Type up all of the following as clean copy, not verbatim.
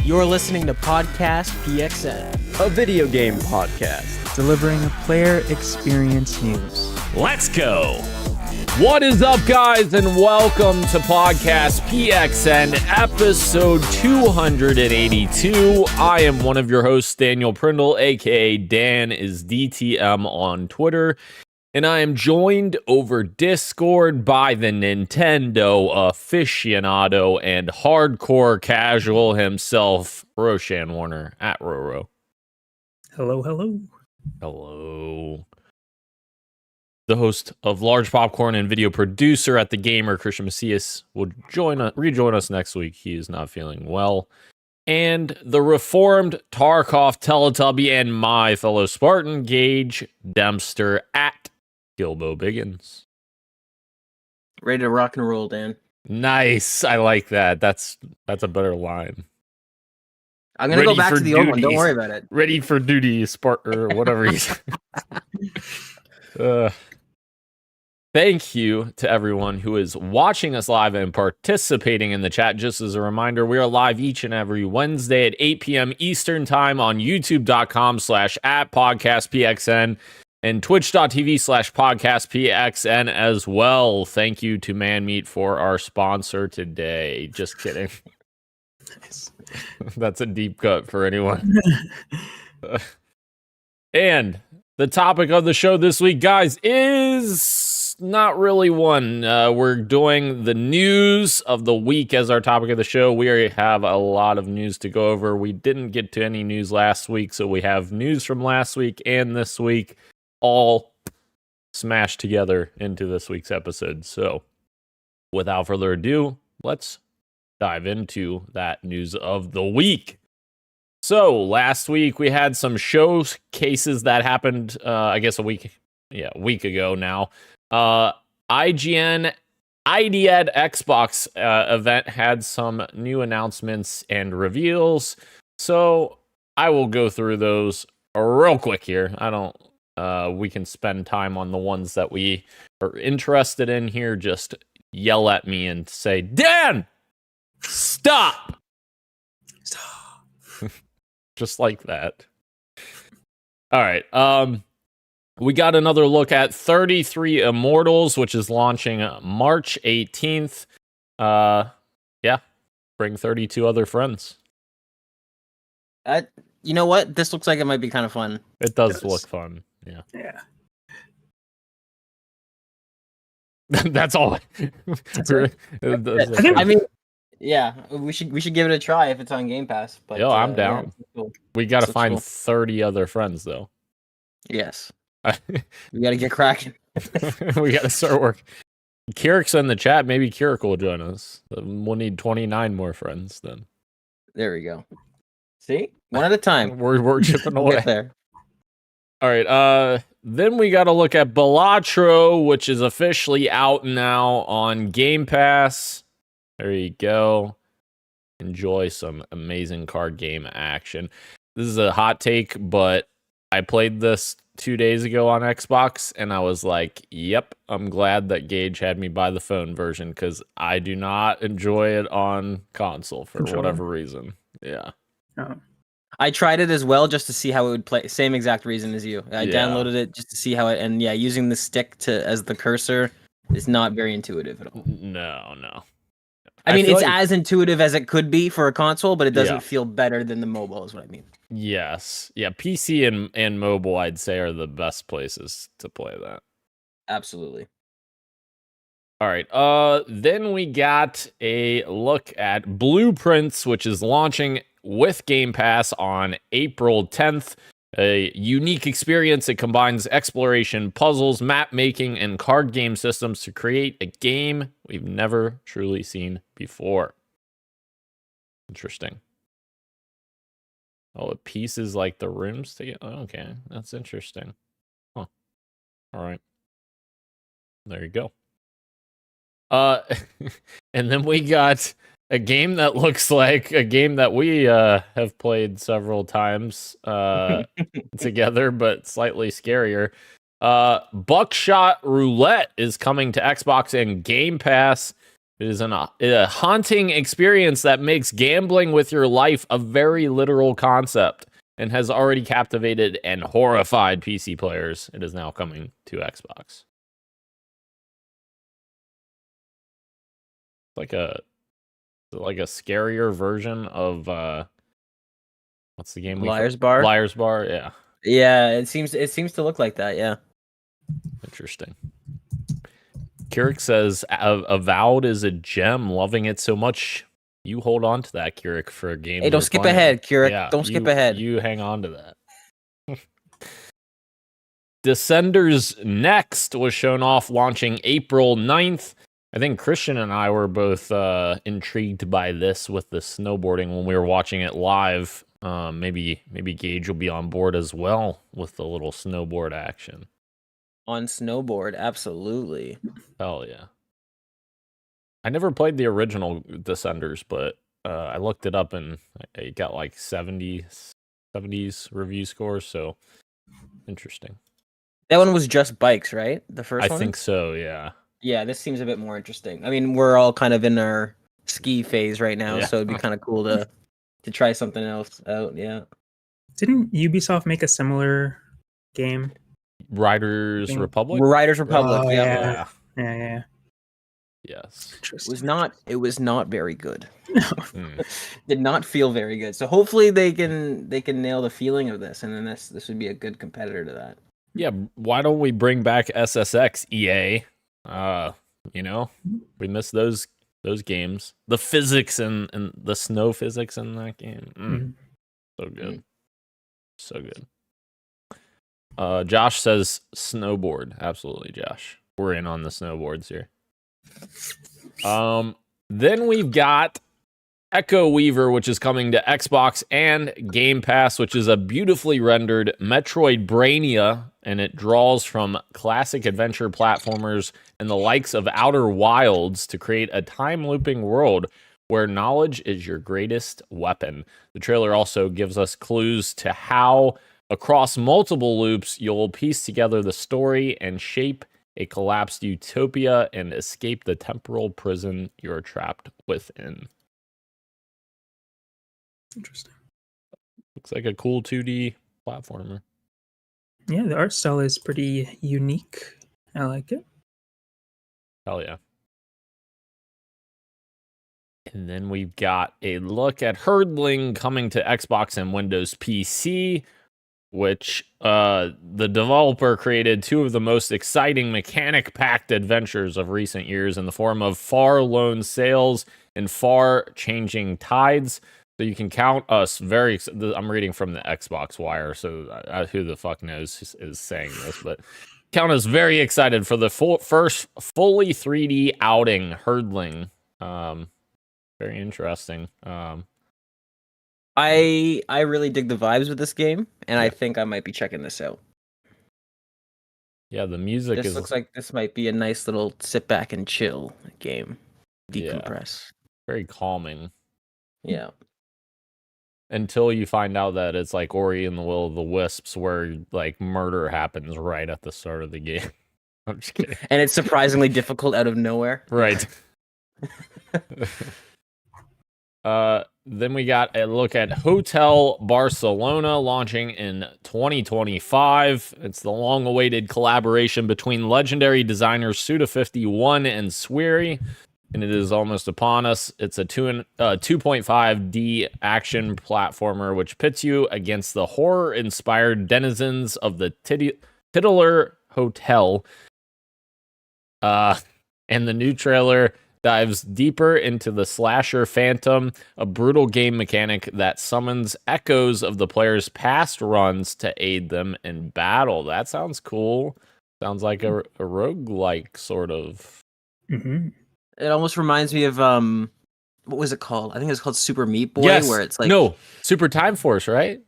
You're listening to Podcast PXN, a video game podcast, delivering player experience news. Let's go! What is up, guys, and welcome to Podcast PXN, episode 282. I am one of your hosts, Daniel Prindle, aka Dan is DTM on Twitter, and I am joined over Discord by the Nintendo aficionado and hardcore casual himself, Roshan Warner, at Roro. Hello, hello. Hello. The host of Large Popcorn and video producer at The Gamer, Christian Macias, will rejoin us next week. He is not feeling well. And the reformed Tarkov Teletubby and my fellow Spartan, Gage Dempster at Gilbo Biggins. ready to rock and roll, Dan. Nice. I like that. That's a better line. I'm going to go back to the old one. Don't worry about it. Ready for duty, Spartan, or whatever he's... Thank you to everyone who is watching us live and participating in the chat. Just as a reminder, we are live each and every Wednesday at 8 p.m. Eastern Time on youtube.com/@podcastpxn and twitch.tv/podcastpxn as well. Thank you to Manmeat for our sponsor today. Just kidding. Nice. That's a deep cut for anyone. And the topic of the show this week, guys, is not really one. We're doing the news of the week as our topic of the show. We already have a lot of news to go over. We didn't get to any news last week, so we have news from last week and this week all smashed together into this week's episode. So without further ado, let's dive into that news of the week. So last week we had some showcases that happened, I guess a week ago now. IGN IDED Xbox event had some new announcements and reveals. So I will go through those real quick here. We can spend time on the ones that we are interested in here. Just yell at me and say, Dan, stop. Just like that. All right. We got another look at 33 Immortals, which is launching March 18th. Bring 32 other friends. You know what? This looks like it might be kind of fun. It does look fun. Yeah. Yeah. That's all. I mean, yeah, we should give it a try if it's on Game Pass. But I'm down. Yeah, cool. We got to find 30 other friends, though. Yes. We got to get cracking. We got to start working. Kirik's in the chat. Maybe Kirik will join us. We'll need 29 more friends then. There we go. See? One at a time. We're chipping away. Get there. All right. Then we got to look at Balatro, which is officially out now on Game Pass. There you go. Enjoy some amazing card game action. This is a hot take, but I played this 2 days ago on Xbox, and I was like, yep, I'm glad that Gage had me buy the phone version, because I do not enjoy it on console for whatever reason. Yeah. Oh. I tried it as well just to see how it would play. Same exact reason as you. I downloaded it just to see how it, and yeah, using the stick as the cursor is not very intuitive at all. No. I mean, it's as intuitive as it could be for a console, but it doesn't feel better than the mobile, is what I mean. Yes. Yeah, PC and mobile, I'd say, are the best places to play that. Absolutely. All right. Then we got a look at Blueprints, which is launching with Game Pass on April 10th. A unique experience. It combines exploration, puzzles, map making, and card game systems to create a game we've never truly seen before. Interesting. Oh, it pieces like the rooms together. Okay, that's interesting. Huh. All right. There you go. And then we got a game that looks like a game that we have played several times together, but slightly scarier. Buckshot Roulette is coming to Xbox and Game Pass. It is a haunting experience that makes gambling with your life a very literal concept and has already captivated and horrified PC players. It is now coming to Xbox. Like a scarier version of what's the game? Liar's Bar. Liar's Bar, yeah. Yeah, it seems to look like that. Yeah. Interesting. Keurig says, "Avowed is a gem. Loving it so much. You hold on to that, Keurig, for a game." Hey, don't skip ahead, Keurig. Yeah, don't skip ahead. You hang on to that. Descenders Next was shown off, launching April 9th. I think Christian and I were both intrigued by this with the snowboarding when we were watching it live. Maybe Gage will be on board as well with the little snowboard action. On snowboard, absolutely. Hell yeah. I never played the original Descenders, but I looked it up and it got like 70s review scores, so interesting. That one was just bikes, right? The first one? I think so, yeah. Yeah, this seems a bit more interesting. I mean, we're all kind of in our ski phase right now, so it'd be kind of cool to try something else out, yeah. Didn't Ubisoft make a similar game? Riders Republic? Riders Republic, oh, yeah. Yeah. Yes. It was not very good. Did not feel very good. So hopefully they can nail the feeling of this, and then this would be a good competitor to that. Yeah, why don't we bring back SSX, EA? We miss those games. The physics and the snow physics in that game. So good. So good. Josh says snowboard. Absolutely, Josh. We're in on the snowboards here. Then we've got Echo Weaver, which is coming to Xbox and Game Pass, which is a beautifully rendered Metroidvania, and it draws from classic adventure platformers and the likes of Outer Wilds to create a time-looping world where knowledge is your greatest weapon. The trailer also gives us clues to how, across multiple loops, you'll piece together the story and shape a collapsed utopia and escape the temporal prison you're trapped within. Interesting. Looks like a cool 2D platformer. Yeah, the art style is pretty unique. I like it. Hell yeah. And then we've got a look at Herdling coming to Xbox and Windows PC, which the developer created two of the most exciting mechanic-packed adventures of recent years in the form of far-lone sails and far-changing tides. So you can count us I'm reading from the Xbox Wire, so who the fuck knows is saying this, but count us very excited for the first fully 3D outing, Herdling. Very interesting. I really dig the vibes with this game, and I think I might be checking this out. Yeah, the music looks like this might be a nice little sit back and chill game. Decompress. Very calming. Yeah. Until you find out that it's like Ori and the Will of the Wisps, where like murder happens right at the start of the game. I'm just kidding. And it's surprisingly difficult out of nowhere. Right. Then we got a look at Hotel Barcelona launching in 2025. It's the long-awaited collaboration between legendary designers Suda51 and Swery, and it is almost upon us. It's a 2.5D action platformer which pits you against the horror-inspired denizens of the titular hotel. And the new trailer dives deeper into the slasher Phantom, a brutal game mechanic that summons echoes of the player's past runs to aid them in battle. That sounds cool. Sounds like a roguelike sort of. Mm-hmm. It almost reminds me of what was it called? I think it's called Super Meat Boy, yes. Where it's like Super Time Force, right?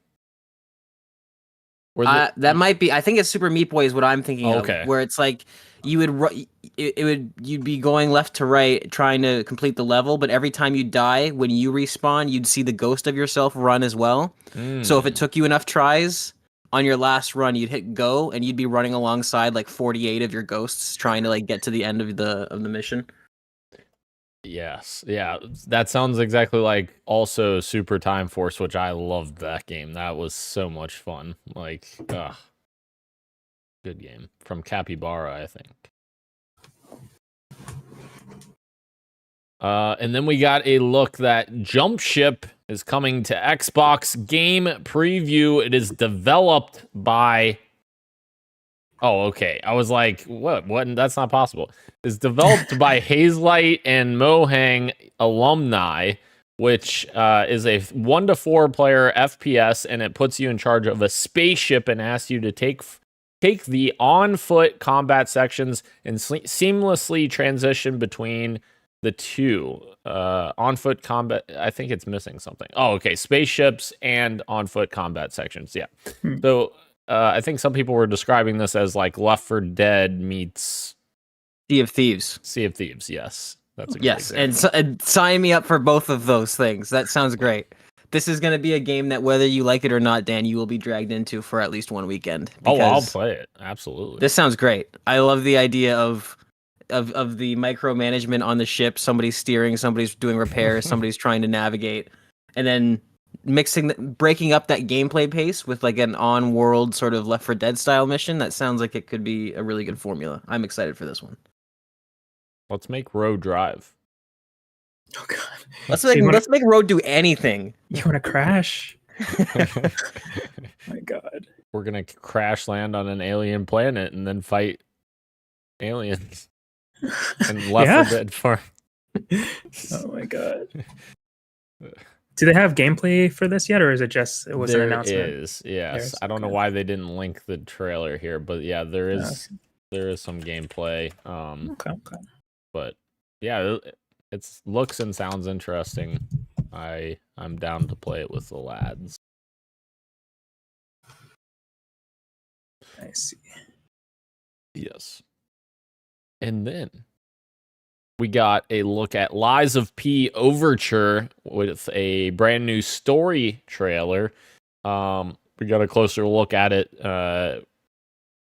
That might be. I think it's Super Meat Boy is what I'm thinking of. Okay. Where it's like you'd be going left to right trying to complete the level, but every time you die, when you respawn, you'd see the ghost of yourself run as well. So if it took you enough tries on your last run, you'd hit go and you'd be running alongside like 48 of your ghosts trying to like get to the end of the mission. Yes. Yeah. That sounds exactly like also Super Time Force, which I loved that game. That was so much fun. Like, good game. From Capybara, I think. And then we got a look that Jump Ship is coming to Xbox Game Preview. It is developed by... Oh, okay. I was like, what? What? That's not possible. It's developed by Hazelight and Mohang alumni, which is a 1 to 4 player FPS, and it puts you in charge of a spaceship and asks you to take the on-foot combat sections and seamlessly transition between the two. On-foot combat, I think it's missing something. Oh, okay. Spaceships and on-foot combat sections. Yeah. So... I think some people were describing this as like Left 4 Dead meets Sea of Thieves. Sea of Thieves, yes. That's a good yes, example. and sign me up for both of those things. That sounds great. This is going to be a game that whether you like it or not, Dan, you will be dragged into for at least one weekend. Oh, I'll play it. Absolutely. This sounds great. I love the idea of the micromanagement on the ship. Somebody's steering, somebody's doing repairs, somebody's trying to navigate, and then breaking up that gameplay pace with like an on-world sort of Left 4 Dead style mission. That sounds like it could be a really good formula. I'm excited for this one. Let's make Road Drive. Oh god. Let's make Road do anything. You want to crash? My god. We're gonna crash land on an alien planet and then fight aliens. And Left 4 Dead for. Oh my god. Do they have gameplay for this yet, or is it just an announcement? There is, yes. I don't know why they didn't link the trailer here, but yeah, there is some gameplay. Okay. But yeah, it looks and sounds interesting. I'm down to play it with the lads. I see. Yes. And then we got a look at Lies of P Overture with a brand new story trailer. We got a closer look at it.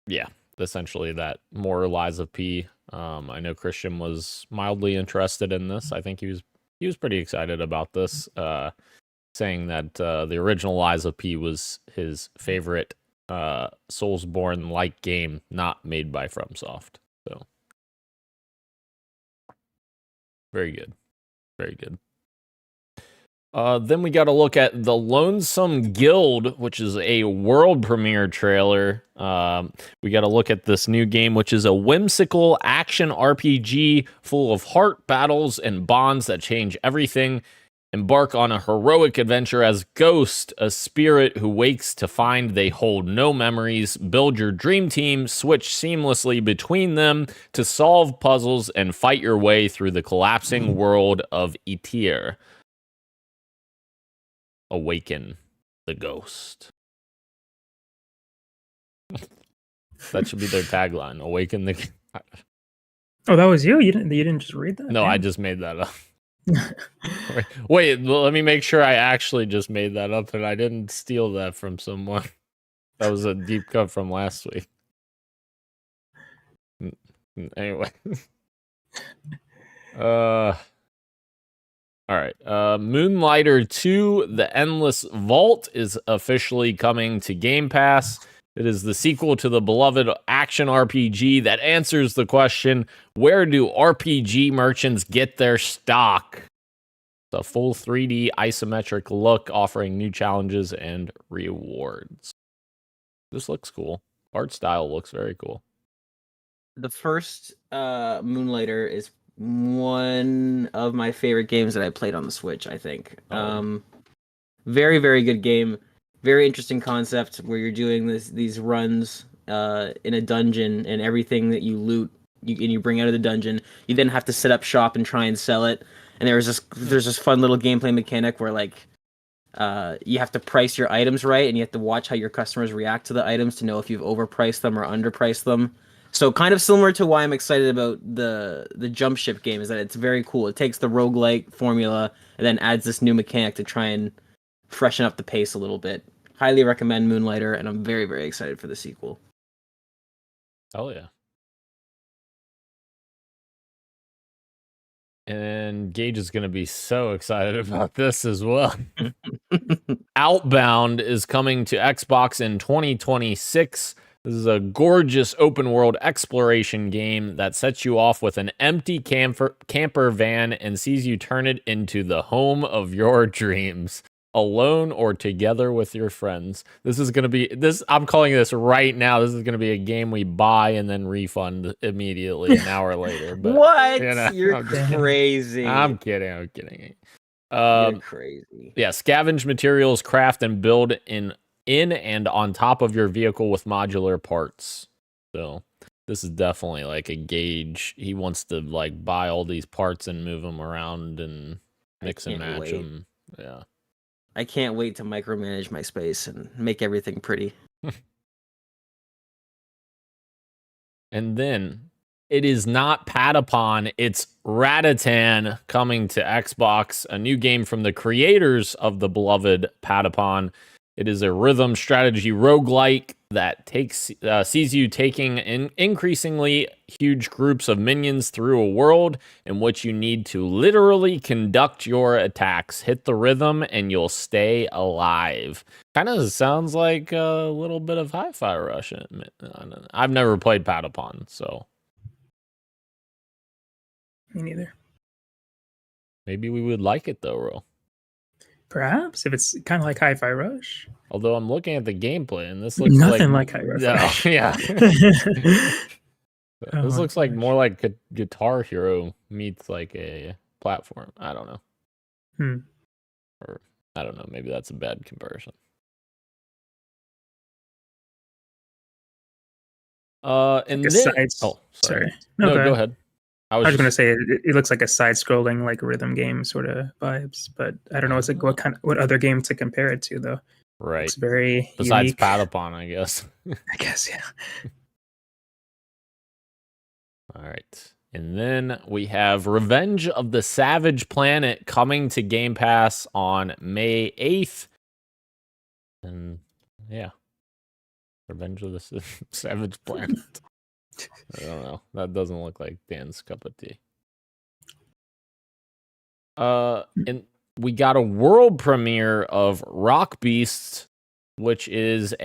Yeah, essentially that more Lies of P. I know Christian was mildly interested in this. I think he was pretty excited about this, saying that the original Lies of P was his favorite Soulsborne-like game, not made by FromSoft. So. Very good. Very good. Then we got to look at The Lonesome Guild, which is a world premiere trailer. We got to look at this new game, which is a whimsical action RPG full of heart battles and bonds that change everything. Embark on a heroic adventure as Ghost, a spirit who wakes to find they hold no memories. Build your dream team, switch seamlessly between them to solve puzzles and fight your way through the collapsing world of Etir. Awaken the Ghost. That should be their tagline. Awaken the... Oh, that was you? You didn't just read that? No, I just made that up. Wait, let me make sure I actually just made that up and I didn't steal that from someone. That was a deep cut from last week. Anyway. All right. Moonlighter 2, The Endless Vault is officially coming to Game Pass. It is the sequel to the beloved action RPG that answers the question, where do RPG merchants get their stock? It's a full 3D isometric look offering new challenges and rewards. This looks cool. Art style looks very cool. The first Moonlighter is one of my favorite games that I played on the Switch, I think. Very, very good game. Very interesting concept where you're doing these runs in a dungeon, and everything that you loot and you bring out of the dungeon, you then have to set up shop and try and sell it. And there's this fun little gameplay mechanic where like you have to price your items right, and you have to watch how your customers react to the items to know if you've overpriced them or underpriced them. So kind of similar to why I'm excited about the Jump Ship game is that it's very cool. It takes the roguelike formula and then adds this new mechanic to try and freshen up the pace a little bit. Highly recommend Moonlighter, and I'm very, very excited for the sequel. Oh yeah. And Gage is going to be so excited about this as well. Outbound is coming to Xbox in 2026. This is a gorgeous open world exploration game that sets you off with an empty camper van and sees you turn it into the home of your dreams, alone or together with your friends. This is going to be I'm calling this right now. This is going to be a game we buy and then refund immediately an hour later. But, what? you know, You're crazy. I'm kidding. You're crazy. Yeah, scavenge materials, craft and build in and on top of your vehicle with modular parts. So this is definitely like a Gage. He wants to like buy all these parts and move them around and mix and match them. Yeah. I can't wait to micromanage my space and make everything pretty. And then it is not Patapon, it's Ratatan coming to Xbox, a new game from the creators of the beloved Patapon. It is a rhythm strategy roguelike that sees you taking increasingly huge groups of minions through a world in which you need to literally conduct your attacks. Hit the rhythm and you'll stay alive. Kind of sounds like a little bit of Hi-Fi Rush. I've never played Patapon, so. Me neither. Maybe we would like it though, Ro. Perhaps, if it's kind of like Hi-Fi Rush. Although I'm looking at the gameplay and this looks nothing like Hi-Fi Rush. Yeah. Oh This looks like gosh. more like Guitar Hero meets like a platform. I don't know. Or I don't know. Maybe that's a bad comparison. And Like then, sorry. No, go ahead. I was just going to say it looks like a side-scrolling like rhythm game sort of vibes, but I don't know what other game to compare it to though. Right. It's very besides unique. Patapon, I guess. I guess, yeah. All right. And then we have Revenge of the Savage Planet coming to Game Pass on May 8th. And yeah. Revenge of the Savage Planet. I don't know. That doesn't look like Dan's cup of tea. And we got a world premiere of Rock Beasts, which is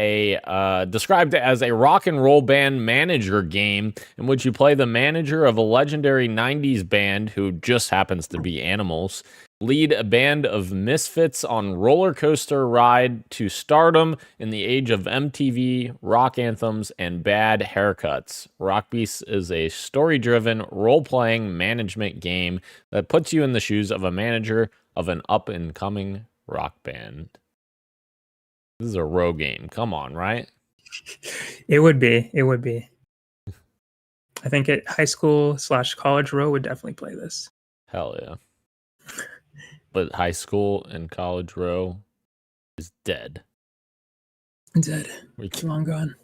described as a rock and roll band manager game in which you play the manager of a legendary 90s band who just happens to be animals, lead a band of misfits on roller coaster ride to stardom in the age of MTV, rock anthems, and bad haircuts. Rock Beasts is a story-driven, role-playing management game that puts you in the shoes of a manager of an up-and-coming rock band. This is a row game. Come on, right? It would be. I think at high school / college row would definitely play this. Hell yeah. But high school and college row is dead. Dead. It's long gone.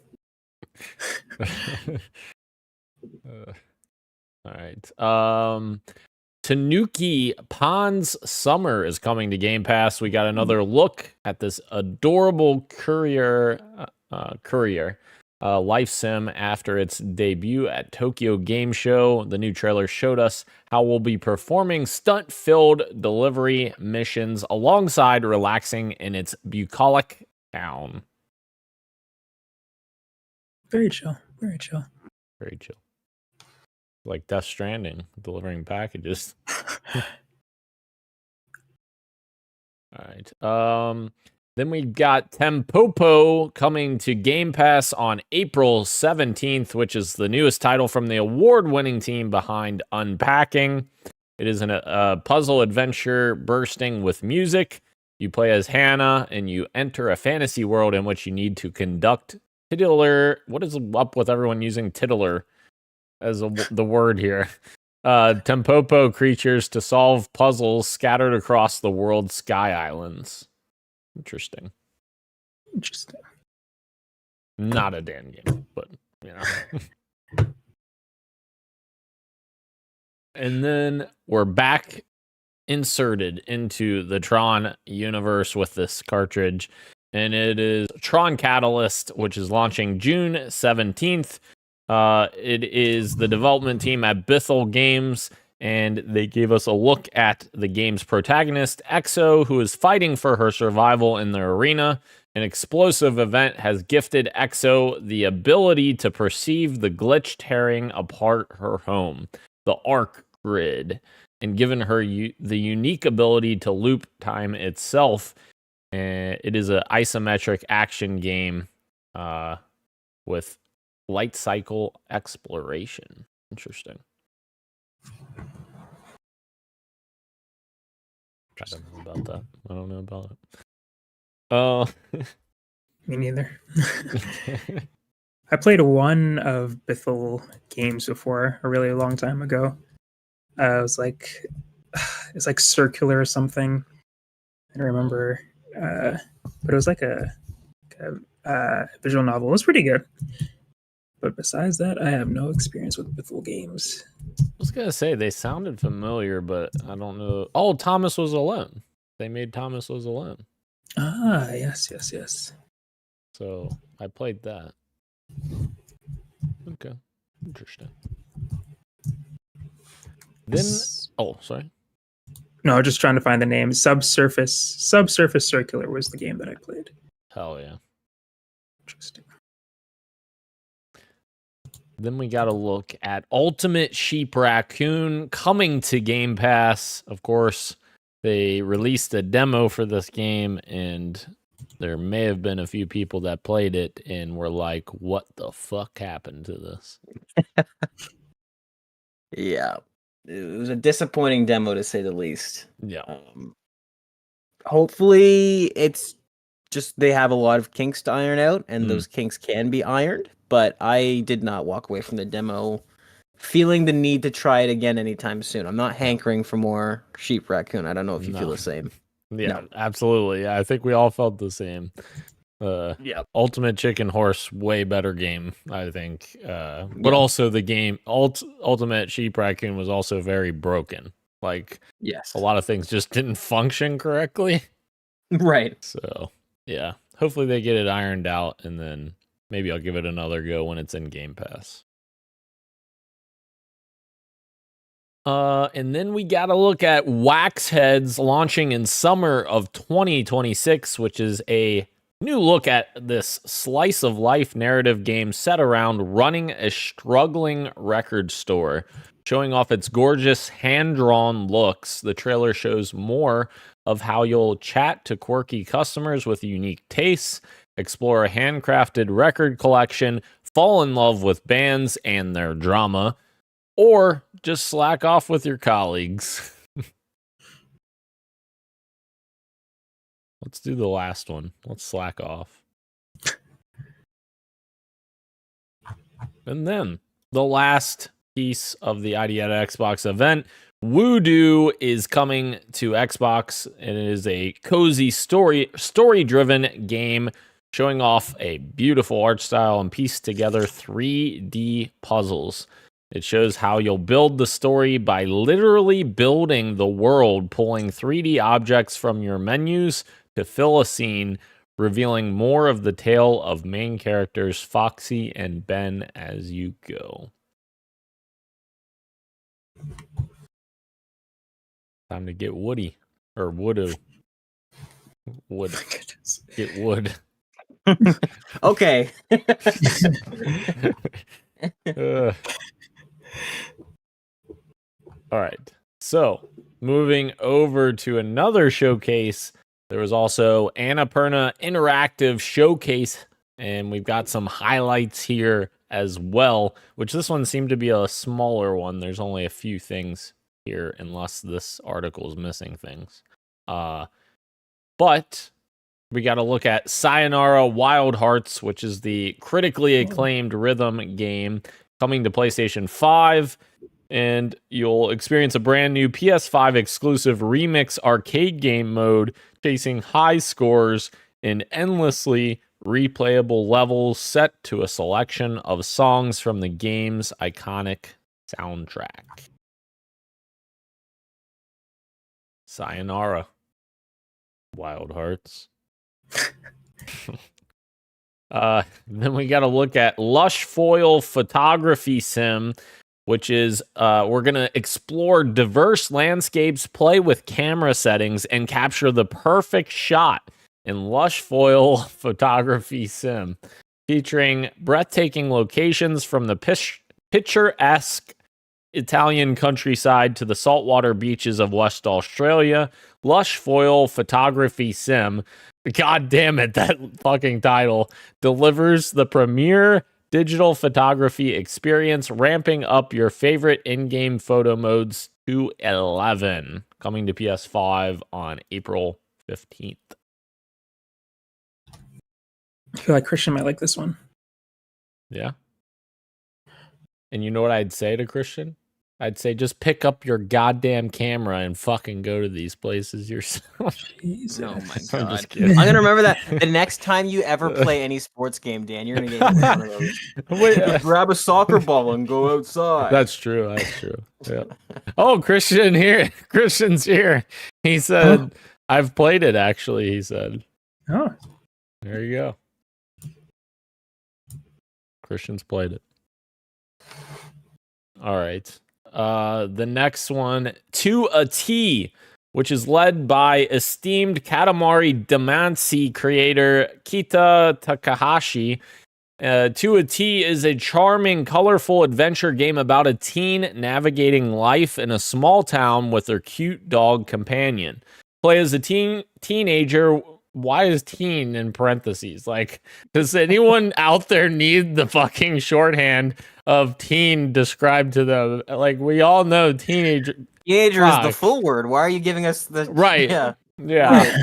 All right. Tanuki Pon's Summer is coming to Game Pass. We got another look at this adorable courier life sim after its debut at Tokyo Game Show. The new trailer showed us how we'll be performing stunt-filled delivery missions alongside relaxing in its bucolic town. Very chill. Like Death Stranding, delivering packages. All right. Then we got Tempopo coming to Game Pass on April 17th, which is the newest title from the award-winning team behind Unpacking. It is a puzzle adventure bursting with music. You play as Hannah, and you enter a fantasy world in which you need to conduct titular... What is up with everyone using titular as the word here? Tempopo creatures to solve puzzles scattered across the world's sky islands. Interesting. Not a Dan game, but you know. And then we're back inserted into the Tron universe with this cartridge, and it is Tron Catalyst, which is launching June 17th. It is the development team at Bithell Games, and they gave us a look at the game's protagonist, Exo, who is fighting for her survival in the arena. An explosive event has gifted Exo the ability to perceive the glitch tearing apart her home, the arc grid, and given her the unique ability to loop time itself. It is an isometric action game with light cycle exploration. Interesting. I don't know about that. I don't know about it. Me neither. I played one of Bithell games before a really long time ago. It was like it's like circular or something. I don't remember, but it was like a visual novel. It was pretty good. But besides that, I have no experience with Bithell games. I was gonna say they sounded familiar, but I don't know. Oh, Thomas Was Alone. They made Thomas Was Alone. Ah, yes. So I played that. Okay, interesting. Then, sorry. No, just trying to find the name. Subsurface Circular was the game that I played. Hell yeah. Interesting. Then we got to look at Ultimate Sheep Raccoon coming to Game Pass. Of course, they released a demo for this game, and there may have been a few people that played it and were like, what the fuck happened to this? Yeah. It was a disappointing demo, to say the least. Yeah. Hopefully, it's just they have a lot of kinks to iron out, and those kinks can be ironed. But I did not walk away from the demo feeling the need to try it again anytime soon. I'm not hankering for more Sheep Raccoon. I don't know if you feel the same. Yeah, absolutely. Yeah, I think we all felt the same. Ultimate Chicken Horse, way better game, I think. But also the game Ultimate Sheep Raccoon was also very broken. Like, yes, a lot of things just didn't function correctly. Right. So, yeah. Hopefully they get it ironed out, and then maybe I'll give it another go when it's in Game Pass. And then we got to look at Wax Heads launching in summer of 2026, which is a new look at this slice of life narrative game set around running a struggling record store. Showing off its gorgeous hand-drawn looks, the trailer shows more of how you'll chat to quirky customers with unique tastes, explore a handcrafted record collection, fall in love with bands and their drama, or just slack off with your colleagues. Let's do the last one. Let's slack off. And then the last piece of the ID at Xbox event, Voodoo is coming to Xbox, and it is a cozy story-driven game showing off a beautiful art style and pieced together 3D puzzles. It shows how you'll build the story by literally building the world, pulling 3D objects from your menus to fill a scene, revealing more of the tale of main characters Foxy and Ben as you go. Time to get woody. Or woodoo. Wood. Get wood. Okay. All right. So, moving over to another showcase, there was also Annapurna Interactive Showcase, and we've got some highlights here as well, which this one seemed to be a smaller one. There's only a few things here, unless this article is missing things. But we got to look at Sayonara Wild Hearts, which is the critically acclaimed rhythm game coming to PlayStation 5. And you'll experience a brand new PS5 exclusive remix arcade game mode, chasing high scores in endlessly replayable levels set to a selection of songs from the game's iconic soundtrack. Sayonara Wild Hearts. Then we got to look at Lush Foil Photography Sim, which is we're going to explore diverse landscapes, play with camera settings, and capture the perfect shot in lush foil photography sim, featuring breathtaking locations from the picturesque Italian countryside to the saltwater beaches of West Australia. Lush foil photography sim, god damn it, that fucking title, delivers the premier digital photography experience, ramping up your favorite in-game photo modes to 11. Coming to PS5 on April 15th. I feel like Christian might like this one. Yeah. And you know what I'd say to Christian? I'd say just pick up your goddamn camera and fucking go to these places yourself. Jesus. Oh my I'm god. just kidding. I'm gonna remember that the next time you ever play any sports game, Dan. You're gonna get one of those. Wait, Grab a soccer ball and go outside. That's true. Yeah. Oh, Christian's here. He said, I've played it actually, he said. Oh, There you go. Christian's played it. All right. The next one, To a T, which is led by esteemed Katamari Damacy creator Kita Takahashi. To a T is a charming, colorful adventure game about a teen navigating life in a small town with their cute dog companion. Play as a teenager. Why is teen in parentheses? Like, does anyone out there need the fucking shorthand of teen described to them? Like, we all know teenager. Teenager is the full word. Why are you giving us the Right. Yeah. Yeah.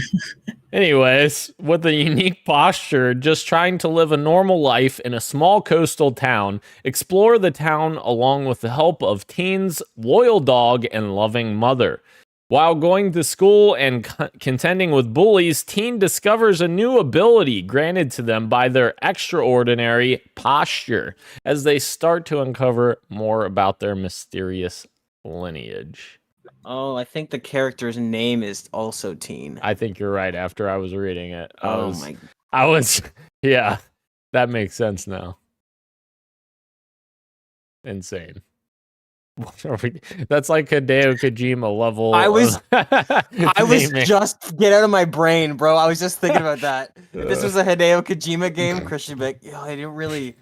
Anyways, with a unique posture, just trying to live a normal life in a small coastal town, explore the town along with the help of teen's loyal dog and loving mother. While going to school and contending with bullies, teen discovers a new ability granted to them by their extraordinary posture as they start to uncover more about their mysterious lineage. Oh, I think the character's name is also Teen. I think you're right. After I was reading it, my. Yeah, that makes sense now. Insane. That's like Hideo Kojima level. I was naming. just get out of my brain, bro. I was just thinking about that. If this was a Hideo Kojima game, Christian would be like, it really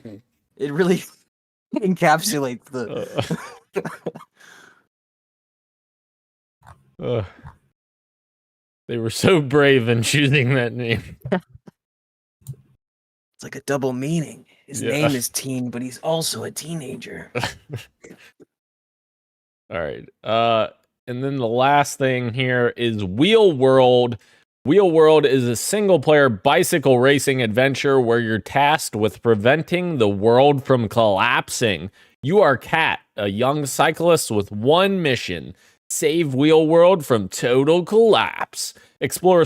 encapsulates the. They were so brave in choosing that name. It's like a double meaning. His name is Teen, but he's also a teenager. All right. And then the last thing here is Wheel World. Wheel World is a single-player bicycle racing adventure where you're tasked with preventing the world from collapsing. You are Kat, a young cyclist with one mission: save Wheel World from total collapse. Explore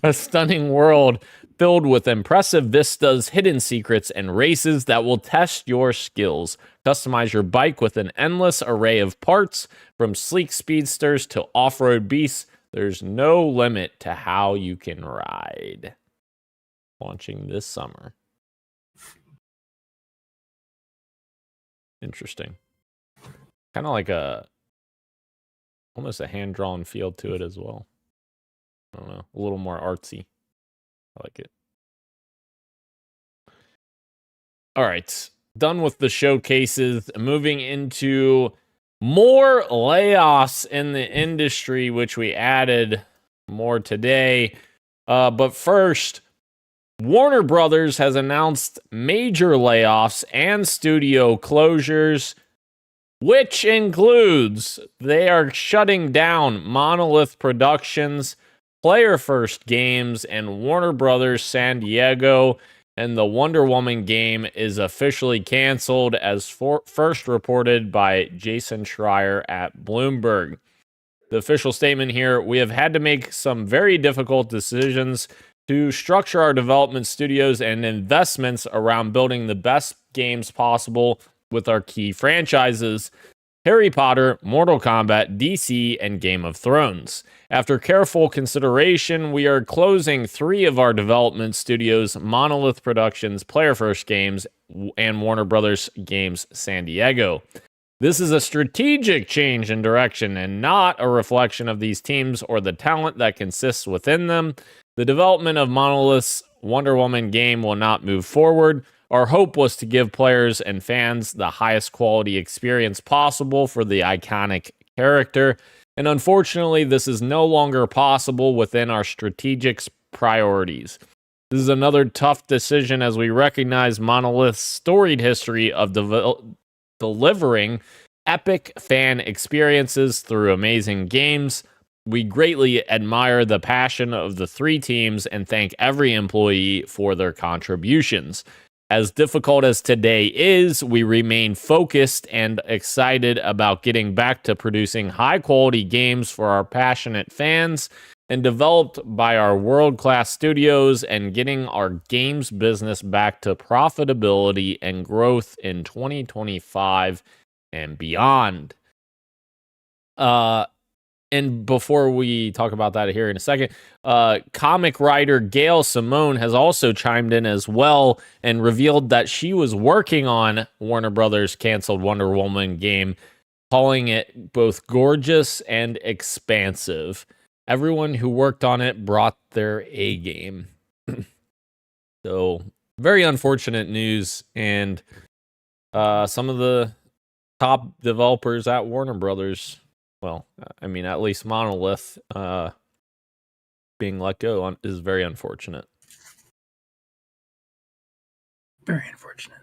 a stunning world filled with impressive vistas, hidden secrets, and races that will test your skills. Customize your bike with an endless array of parts, from sleek speedsters to off-road beasts. There's no limit to how you can ride. Launching this summer. Interesting. Kind of like almost a hand-drawn feel to it as well. I don't know, a little more artsy. I like it. All right, done with the showcases. Moving into more layoffs in the industry, which we added more today. But first, Warner Brothers has announced major layoffs and studio closures, which includes they are shutting down Monolith Productions, Player First Games, and Warner Brothers San Diego. And the Wonder Woman game is officially canceled, as first reported by Jason Schreier at Bloomberg. The official statement here: we have had to make some very difficult decisions to structure our development studios and investments around building the best games possible with our key franchises: Harry Potter, Mortal Kombat, DC, and Game of Thrones. After careful consideration, we are closing 3 of our development studios: Monolith Productions, Player First Games, and Warner Brothers Games San Diego. This is a strategic change in direction and not a reflection of these teams or the talent that consists within them. The development of Monolith's Wonder Woman game will not move forward. Our hope was to give players and fans the highest quality experience possible for the iconic character, and unfortunately, this is no longer possible within our strategic priorities. This is another tough decision as we recognize Monolith's storied history of delivering epic fan experiences through amazing games. We greatly admire the passion of the three teams and thank every employee for their contributions. As difficult as today is, we remain focused and excited about getting back to producing high-quality games for our passionate fans and developed by our world-class studios and getting our games business back to profitability and growth in 2025 and beyond. And before we talk about that here in a second, comic writer Gail Simone has also chimed in as well and revealed that she was working on Warner Brothers' canceled Wonder Woman game, calling it both gorgeous and expansive. Everyone who worked on it brought their A game. So, very unfortunate news. And some of the top developers at Warner Brothers, well, I mean, at least Monolith, being let go is very unfortunate. Very unfortunate.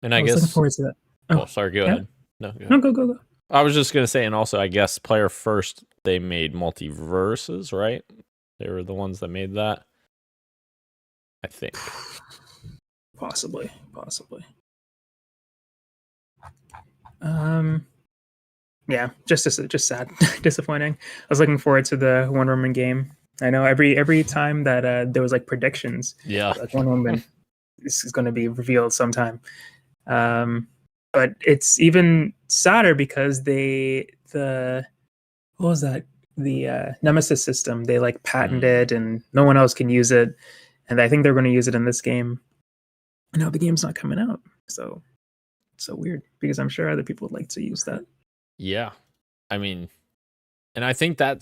And I was guess looking forward to that. Oh, sorry. Go ahead. No, go ahead. No, go. I was just gonna say, and also, I guess Player First, they made Multiverses, right? They were the ones that made that. I think. Possibly. Yeah, just sad, disappointing. I was looking forward to the Wonder Woman game. I know every time that there was like predictions, Yeah, like Wonder Woman is going to be revealed sometime. But it's even sadder because the Nemesis system, they like patented and no one else can use it, and I think they're going to use it in this game. And now the game's not coming out, so it's so weird because I'm sure other people would like to use that. Yeah, I mean, and I think I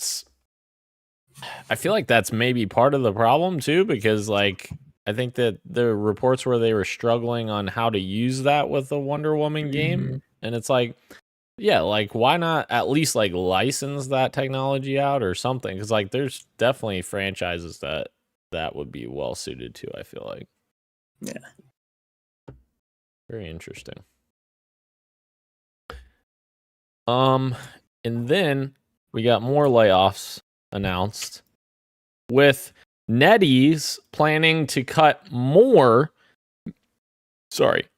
feel like that's maybe part of the problem too, because like I think that there were reports where they were struggling on how to use that with the Wonder Woman game, and it's like, yeah, like why not at least like license that technology out or something? Because like there's definitely franchises that would be well suited to. I feel like, yeah, very interesting. And then we got more layoffs announced, with NetEase planning to cut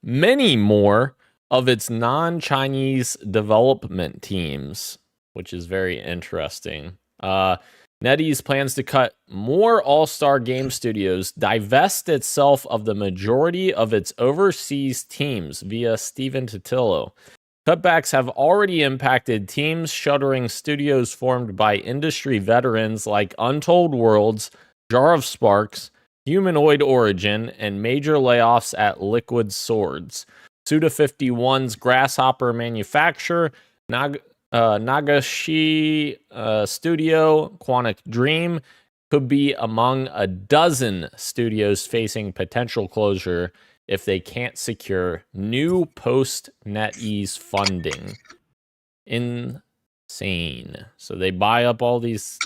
many more of its non-Chinese development teams, which is very interesting. NetEase plans to cut more all-star game studios, divest itself of the majority of its overseas teams via Steven Totillo. Cutbacks have already impacted teams shuttering studios formed by industry veterans like Untold Worlds, Jar of Sparks, Humanoid Origin, and major layoffs at Liquid Swords. Suda51's Grasshopper manufacturer, Nagashi Studio, Quantic Dream, could be among a dozen studios facing potential closure if they can't secure new post-NetEase funding. Insane. So they buy up all these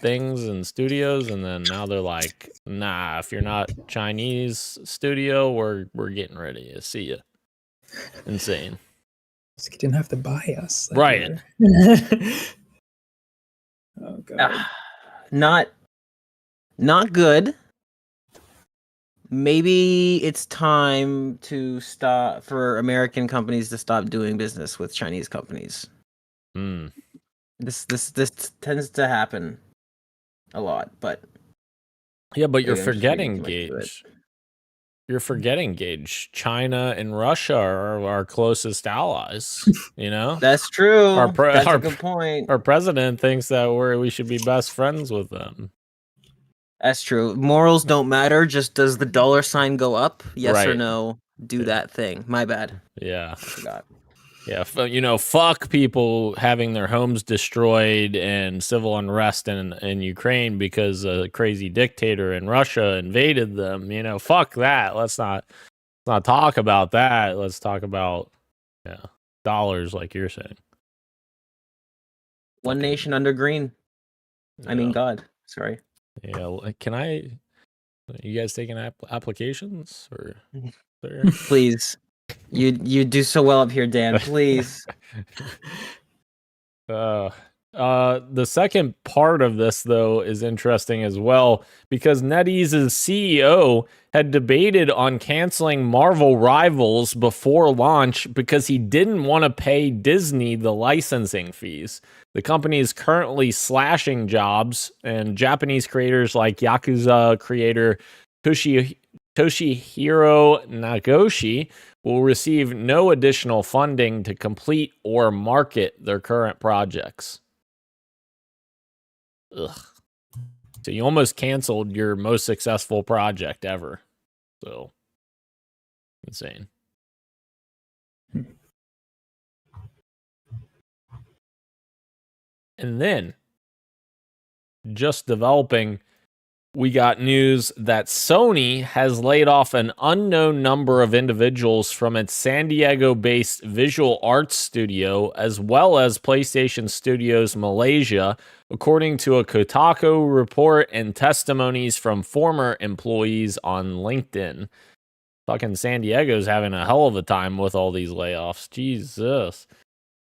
things and studios, and then now they're like, nah, if you're not Chinese studio, we're getting ready to see you. Insane. So you didn't have to buy us. Like Right. Oh, God. Not good. Maybe it's time to stop for American companies to stop doing business with Chinese companies. This tends to happen a lot, but yeah, but you're maybe I'm just forgetting, reading too much into it. Gage. You're forgetting, Gage. China and Russia are our closest allies. You know, That's true. That's our a good point. Our president thinks that we should be best friends with them. That's true. Morals don't matter. Just does the dollar sign go up? Yes or Right. no? Do that thing. My bad. Yeah. I forgot. Yeah, fuck people having their homes destroyed and civil unrest in Ukraine because a crazy dictator in Russia invaded them. Fuck that. Let's not talk about that. Let's talk about dollars, like you're saying. One nation under green. I mean, God. Sorry. Yeah, can I? You guys taking applications or? Please. You do so well up here, Dan. Please. The second part of this, though, is interesting as well because NetEase's CEO had debated on canceling Marvel Rivals before launch because he didn't want to pay Disney the licensing fees. The company is currently slashing jobs, and Japanese creators like Yakuza creator Toshihiro Nagoshi will receive no additional funding to complete or market their current projects. Ugh. So you almost canceled your most successful project ever. So insane. And then, just developing, we got news that Sony has laid off an unknown number of individuals from its San Diego-based visual arts studio, as well as PlayStation Studios Malaysia, according to a Kotaku report and testimonies from former employees on LinkedIn. Fucking San Diego's having a hell of a time with all these layoffs. Jesus.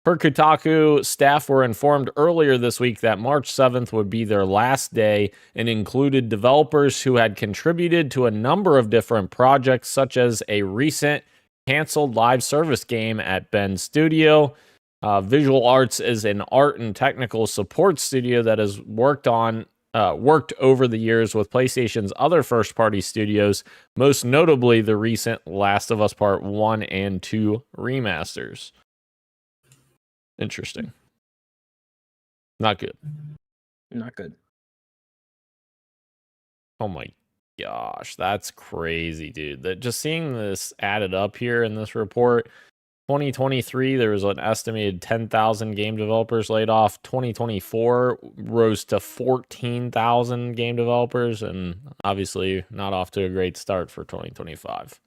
Per Kotaku, staff were informed earlier this week that March 7th would be their last day and included developers who had contributed to a number of different projects, such as a recent canceled live service game at Bend Studio. Visual Arts is an art and technical support studio that has worked over the years with PlayStation's other first-party studios, most notably the recent Last of Us Part 1 and 2 remasters. Interesting. Not good. Not good. Oh my gosh, that's crazy, dude. That just seeing this added up here in this report, 2023 there was an estimated 10,000 game developers laid off. 2024 rose to 14,000 game developers, and obviously not off to a great start for 2025.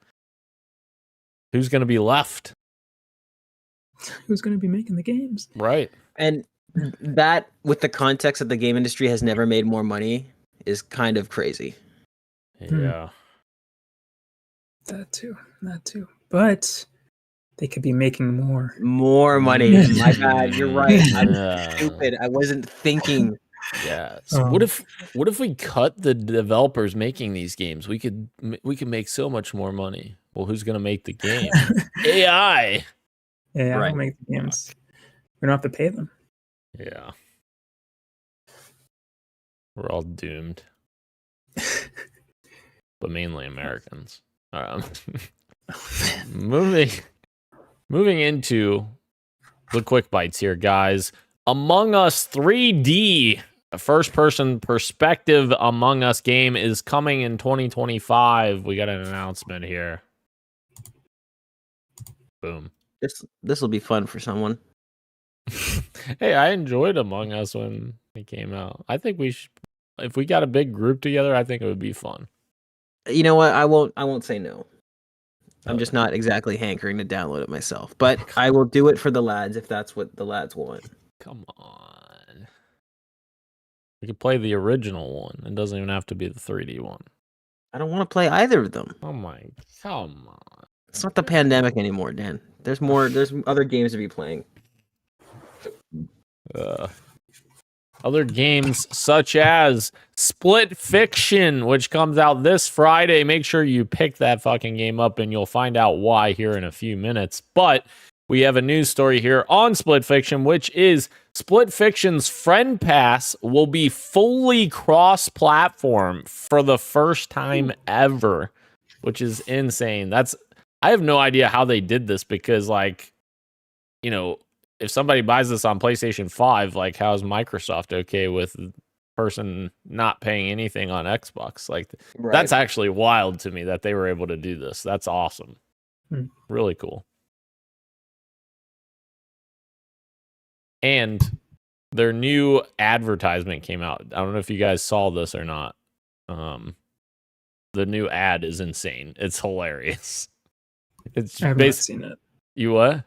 Who's going to be left? Who's going to be making the games? Right. And that, with the context that the game industry has never made more money, is kind of crazy. Yeah. That too. But they could be making more. More money. My bad. You're right. I'm stupid. I wasn't thinking. Yeah. So what if we cut the developers making these games? We could make so much more money. Well, who's going to make the game? AI. Yeah, Right. I'll make the games. We don't have to pay them. Yeah. We're all doomed. But mainly Americans. Moving into the quick bites here, guys. Among Us 3D, a first-person perspective Among Us game, is coming in 2025. We got an announcement here. Boom. This will be fun for someone. Hey, I enjoyed Among Us when it came out. I think we should, if we got a big group together, I think it would be fun. You know what? I won't say no. I'm just not exactly hankering to download it myself, but I will do it for the lads if that's what the lads want. Come on. We could play the original one. It doesn't even have to be the 3D one. I don't want to play either of them. Oh my, come on. It's not the pandemic anymore, Dan. There's other games to be playing. Other games such as Split Fiction, which comes out this Friday. Make sure you pick that fucking game up and you'll find out why here in a few minutes. But we have a news story here on Split Fiction, which is Split Fiction's Friend Pass will be fully cross-platform for the first time ever, which is insane. I have no idea how they did this because, like, you know, if somebody buys this on PlayStation 5, like, how's Microsoft okay with person not paying anything on Xbox? Like, Right. That's actually wild to me that they were able to do this. That's awesome. Really cool. And their new advertisement came out. I don't know if you guys saw this or not. The new ad is insane. It's hilarious. It's I have not seen it. You what?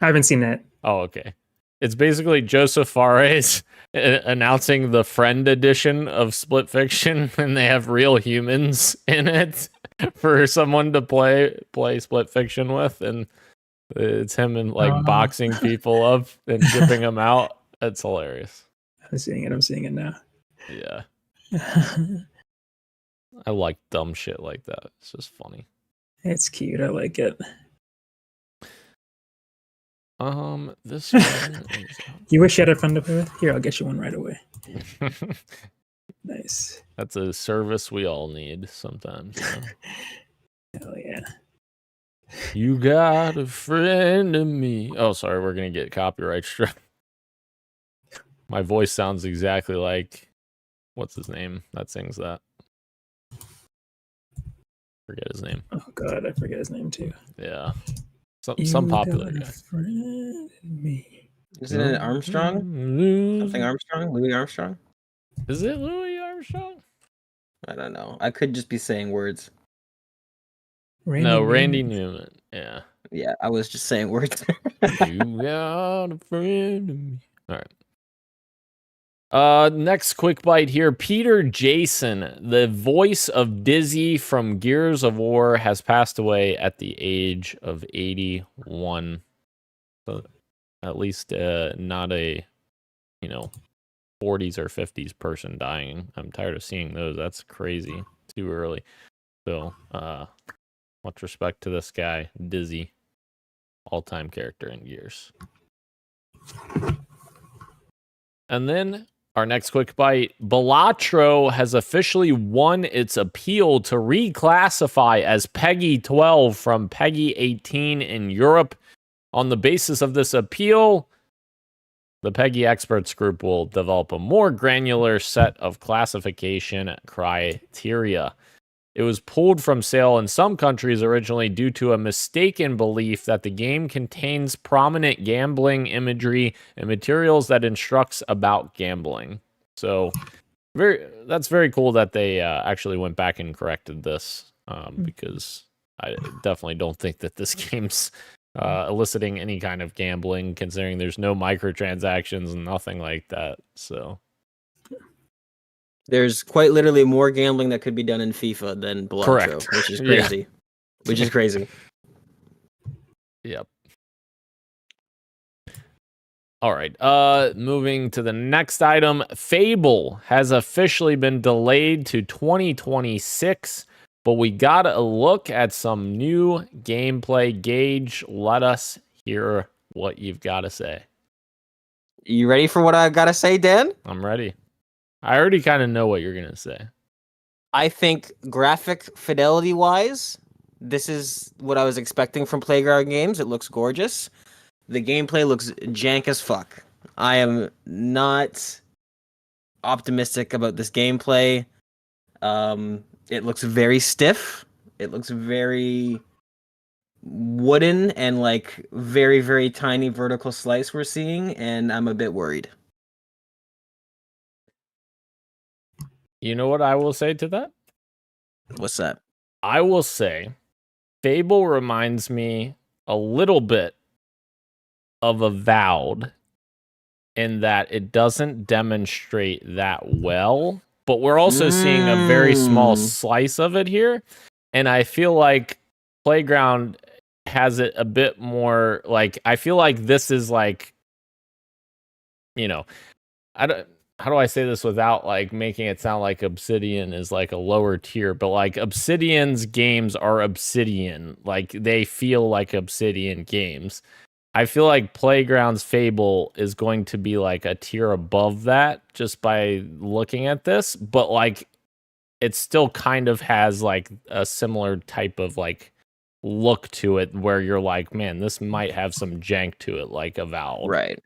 I haven't seen it. Oh, okay. It's basically Joseph Fares announcing the friend edition of Split Fiction, and they have real humans in it for someone to play Split Fiction with, and it's him and like boxing people up and shipping them out. It's hilarious. I'm seeing it now. Yeah. I like dumb shit like that. It's just funny. It's cute. I like it. This one You wish you had a friend to play with? Here, I'll get you one right away. Nice. That's a service we all need sometimes. You know? Hell yeah. You got a friend in me. Oh, sorry, we're gonna get copyright struck. My voice sounds exactly like what's his name that sings that. Forget his name. Oh god, I forget his name too. Yeah. Some popular guy. Friend in me. Isn't it Armstrong? Something Armstrong? Louis Armstrong? Is it Louis Armstrong? I don't know. I could just be saying words. Randy Newman. Yeah. Yeah, I was just saying words. You got a friend in me. All right. Next quick bite here. Peter Jason, the voice of Dizzy from Gears of War, has passed away at the age of 81. So at least not a 40s or 50s person dying. I'm tired of seeing those. That's crazy. Too early. So much respect to this guy, Dizzy. All-time character in Gears. And then our next quick bite. Balatro has officially won its appeal to reclassify as PEGI 12 from PEGI 18 in Europe. On the basis of this appeal, the PEGI experts group will develop a more granular set of classification criteria. It was pulled from sale in some countries originally due to a mistaken belief that the game contains prominent gambling imagery and materials that instructs about gambling. So that's very cool that they actually went back and corrected this, because I definitely don't think that this game's eliciting any kind of gambling, considering there's no microtransactions and nothing like that. So There's quite literally more gambling that could be done in FIFA than Balatro, Correct. which is crazy. Yeah. Which is crazy. Yep. All right. Moving to the next item. Fable has officially been delayed to 2026, but we got a look at some new gameplay. Gage, let us hear what you've got to say. You ready for what I gotta say, Dan? I'm ready. I already kind of know what you're going to say. I think graphic fidelity wise, this is what I was expecting from Playground Games. It looks gorgeous. The gameplay looks jank as fuck. I am not optimistic about this gameplay. It looks very stiff. It looks very wooden and like very, very tiny vertical slice we're seeing, and I'm a bit worried. You know what I will say to that? What's that? I will say Fable reminds me a little bit of Avowed in that it doesn't demonstrate that well, but we're also seeing a very small slice of it here. And I feel like Playground has it a bit more like, I feel like this is like, how do I say this without like making it sound like Obsidian is like a lower tier, but like Obsidian's games are Obsidian. Like they feel like Obsidian games. I feel like Playground's Fable is going to be like a tier above that just by looking at this, but like it still kind of has like a similar type of like look to it where you're like, man, this might have some jank to it, like Avowed. Right.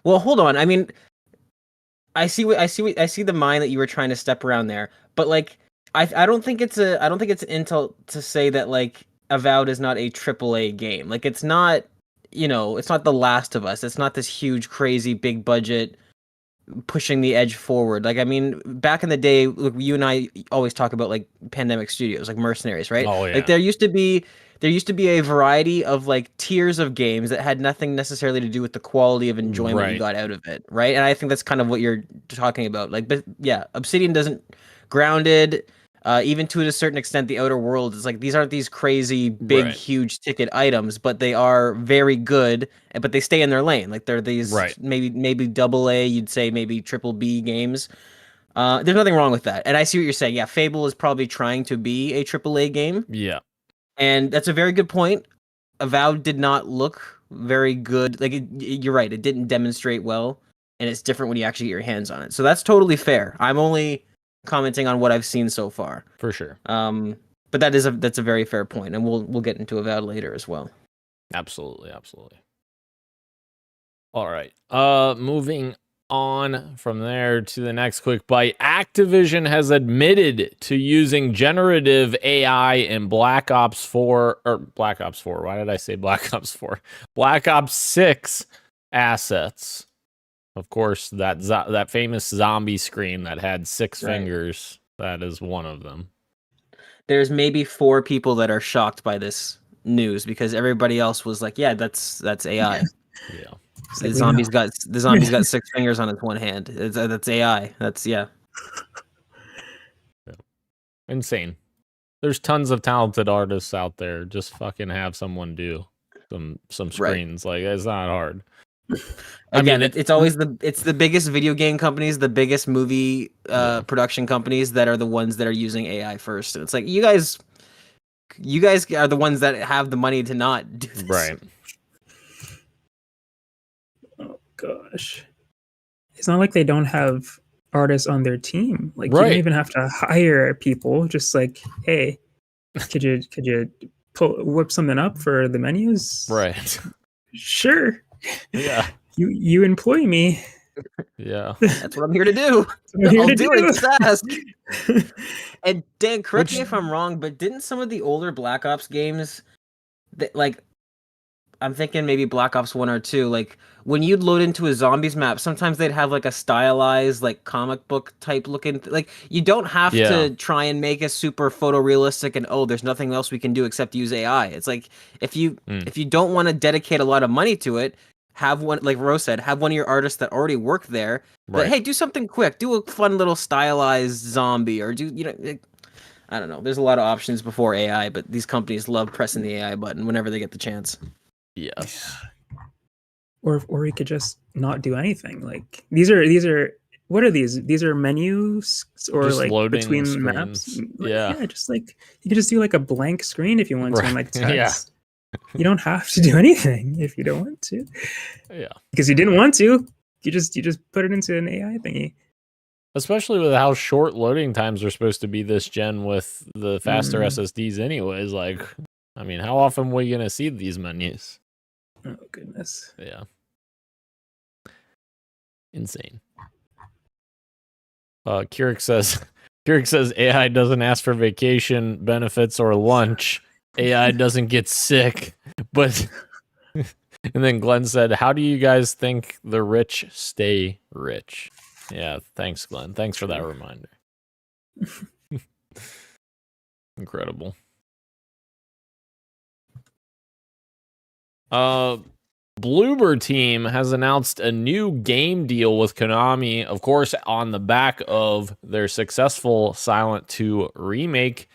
Well, hold on. I mean, I see the mind that you were trying to step around there, but like I don't think it's an insult to say that like Avowed is not a AAA game. Like it's not, it's not The Last of Us. It's not this huge, crazy, big budget pushing the edge forward. Like, I mean, back in the day, look, you and I always talk about like Pandemic Studios, like Mercenaries, right? Oh, yeah. Like there used to be a variety of like tiers of games that had nothing necessarily to do with the quality of enjoyment you got out of it, right? And I think that's kind of what you're talking about. Like, but yeah, Obsidian doesn't Grounded, even to a certain extent, the Outer Worlds. It's like these aren't these crazy big, huge ticket items, but they are very good. But they stay in their lane. Like they're these maybe double A, you'd say maybe triple B games. There's nothing wrong with that. And I see what you're saying. Yeah, Fable is probably trying to be a triple A game. Yeah. And that's a very good point. Avowed did not look very good. Like you're right, it didn't demonstrate well, and it's different when you actually get your hands on it. So that's totally fair. I'm only commenting on what I've seen so far. For sure. But that's a very fair point, and we'll get into Avowed later as well. Absolutely. All right. Moving on from there to the next quick bite. Activision has admitted to using generative AI in Black Ops 4. Why did I say Black Ops 4? Black Ops 6 assets. Of course, that famous zombie screen that had 6 fingers. That is one of them. There's maybe 4 people that are shocked by this news because everybody else was like, "Yeah, that's AI." Yeah. The zombie's got 6 fingers on its one hand. That's AI. That's yeah. Insane. There's tons of talented artists out there. Just fucking have someone do some screens. Like it's not hard. Again, it's always the biggest video game companies, the biggest movie production companies that are the ones that are using AI first. And it's like you guys are the ones that have the money to not do this. Right. Oh gosh. It's not like they don't have artists on their team. Like you don't even have to hire people. Just like, hey, could you whip something up for the menus? Right. Sure. Yeah. You employ me. Yeah. That's what I'm here to do. I'll do it. Just ask. And Dan, correct me if I'm wrong, but didn't some of the older Black Ops games like I'm thinking maybe Black Ops 1 or 2, like when you'd load into a zombies map, sometimes they'd have like a stylized like comic book type looking like you don't have to try and make a super photorealistic and there's nothing else we can do except use AI. It's like if you don't want to dedicate a lot of money to it, have one, like Rose said, have one of your artists that already work there. But hey, do something quick, do a fun little stylized zombie, or do I don't know. There's a lot of options before AI, but these companies love pressing the AI button whenever they get the chance. Yes. Or we could just not do anything. Like these are what are these? These are menus or just like between screens. maps. Yeah. Just like you could just do like a blank screen if you want to, and like text. Yeah. You don't have to do anything if you don't want to. Yeah. Because you didn't want to. You just put it into an AI thingy. Especially with how short loading times are supposed to be this gen with the faster SSDs anyways. Like, I mean, how often were you going to see these menus? Oh, goodness. Yeah. Insane. Keurig says AI doesn't ask for vacation, benefits, or lunch. AI doesn't get sick, but... And then Glenn said, how do you guys think the rich stay rich? Yeah, thanks, Glenn. Thanks for that reminder. Incredible. Bloober Team has announced a new game deal with Konami, of course, on the back of their successful Silent 2 remake.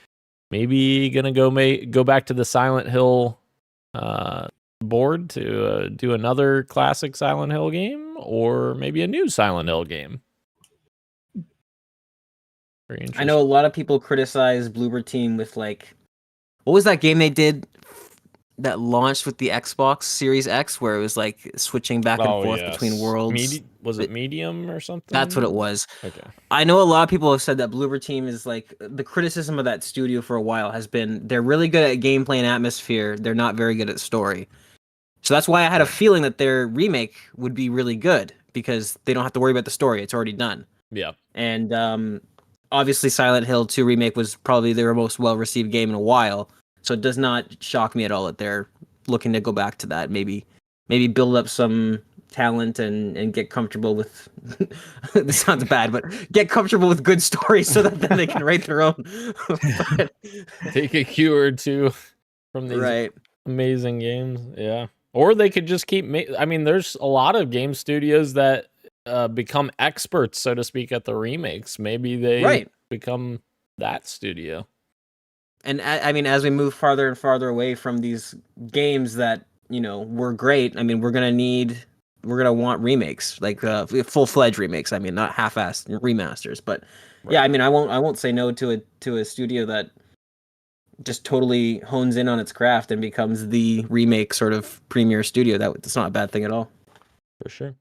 Maybe gonna go back to the Silent Hill board to do another classic Silent Hill game, or maybe a new Silent Hill game. Very interesting. I know a lot of people criticize Bloober Team with like, what was that game they did that launched with the Xbox Series X, where it was like switching back and forth between worlds? Was it Medium or something? That's what it was. Okay. I know a lot of people have said that Bloober Team is like, the criticism of that studio for a while has been they're really good at gameplay and atmosphere. They're not very good at story. So that's why I had a feeling that their remake would be really good, because they don't have to worry about the story. It's already done. Yeah. And obviously Silent Hill 2 remake was probably their most well-received game in a while. So it does not shock me at all that they're looking to go back to that, maybe maybe build up some talent and get comfortable with this sounds bad, but get comfortable with good stories so that then they can write their own. But, Take a cue or two from these right. amazing games. Yeah. Or they could just keep I mean, there's a lot of game studios that become experts, so to speak, at the remakes. Maybe they become that studio. And I mean, as we move farther and farther away from these games that, you know, were great, I mean, we're gonna want remakes, like full-fledged remakes. I mean, not half-assed remasters, but yeah, I mean, I won't say no to a studio that just totally hones in on its craft and becomes the remake sort of premier studio. That's not a bad thing at all. For sure.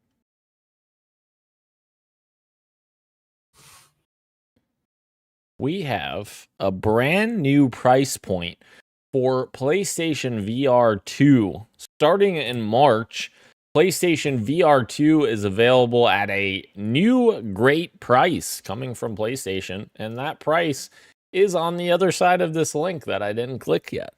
We have a brand new price point for PlayStation VR 2. Starting in March, PlayStation VR 2 is available at a new great price coming from PlayStation, and that price is on the other side of this link that I didn't click yet.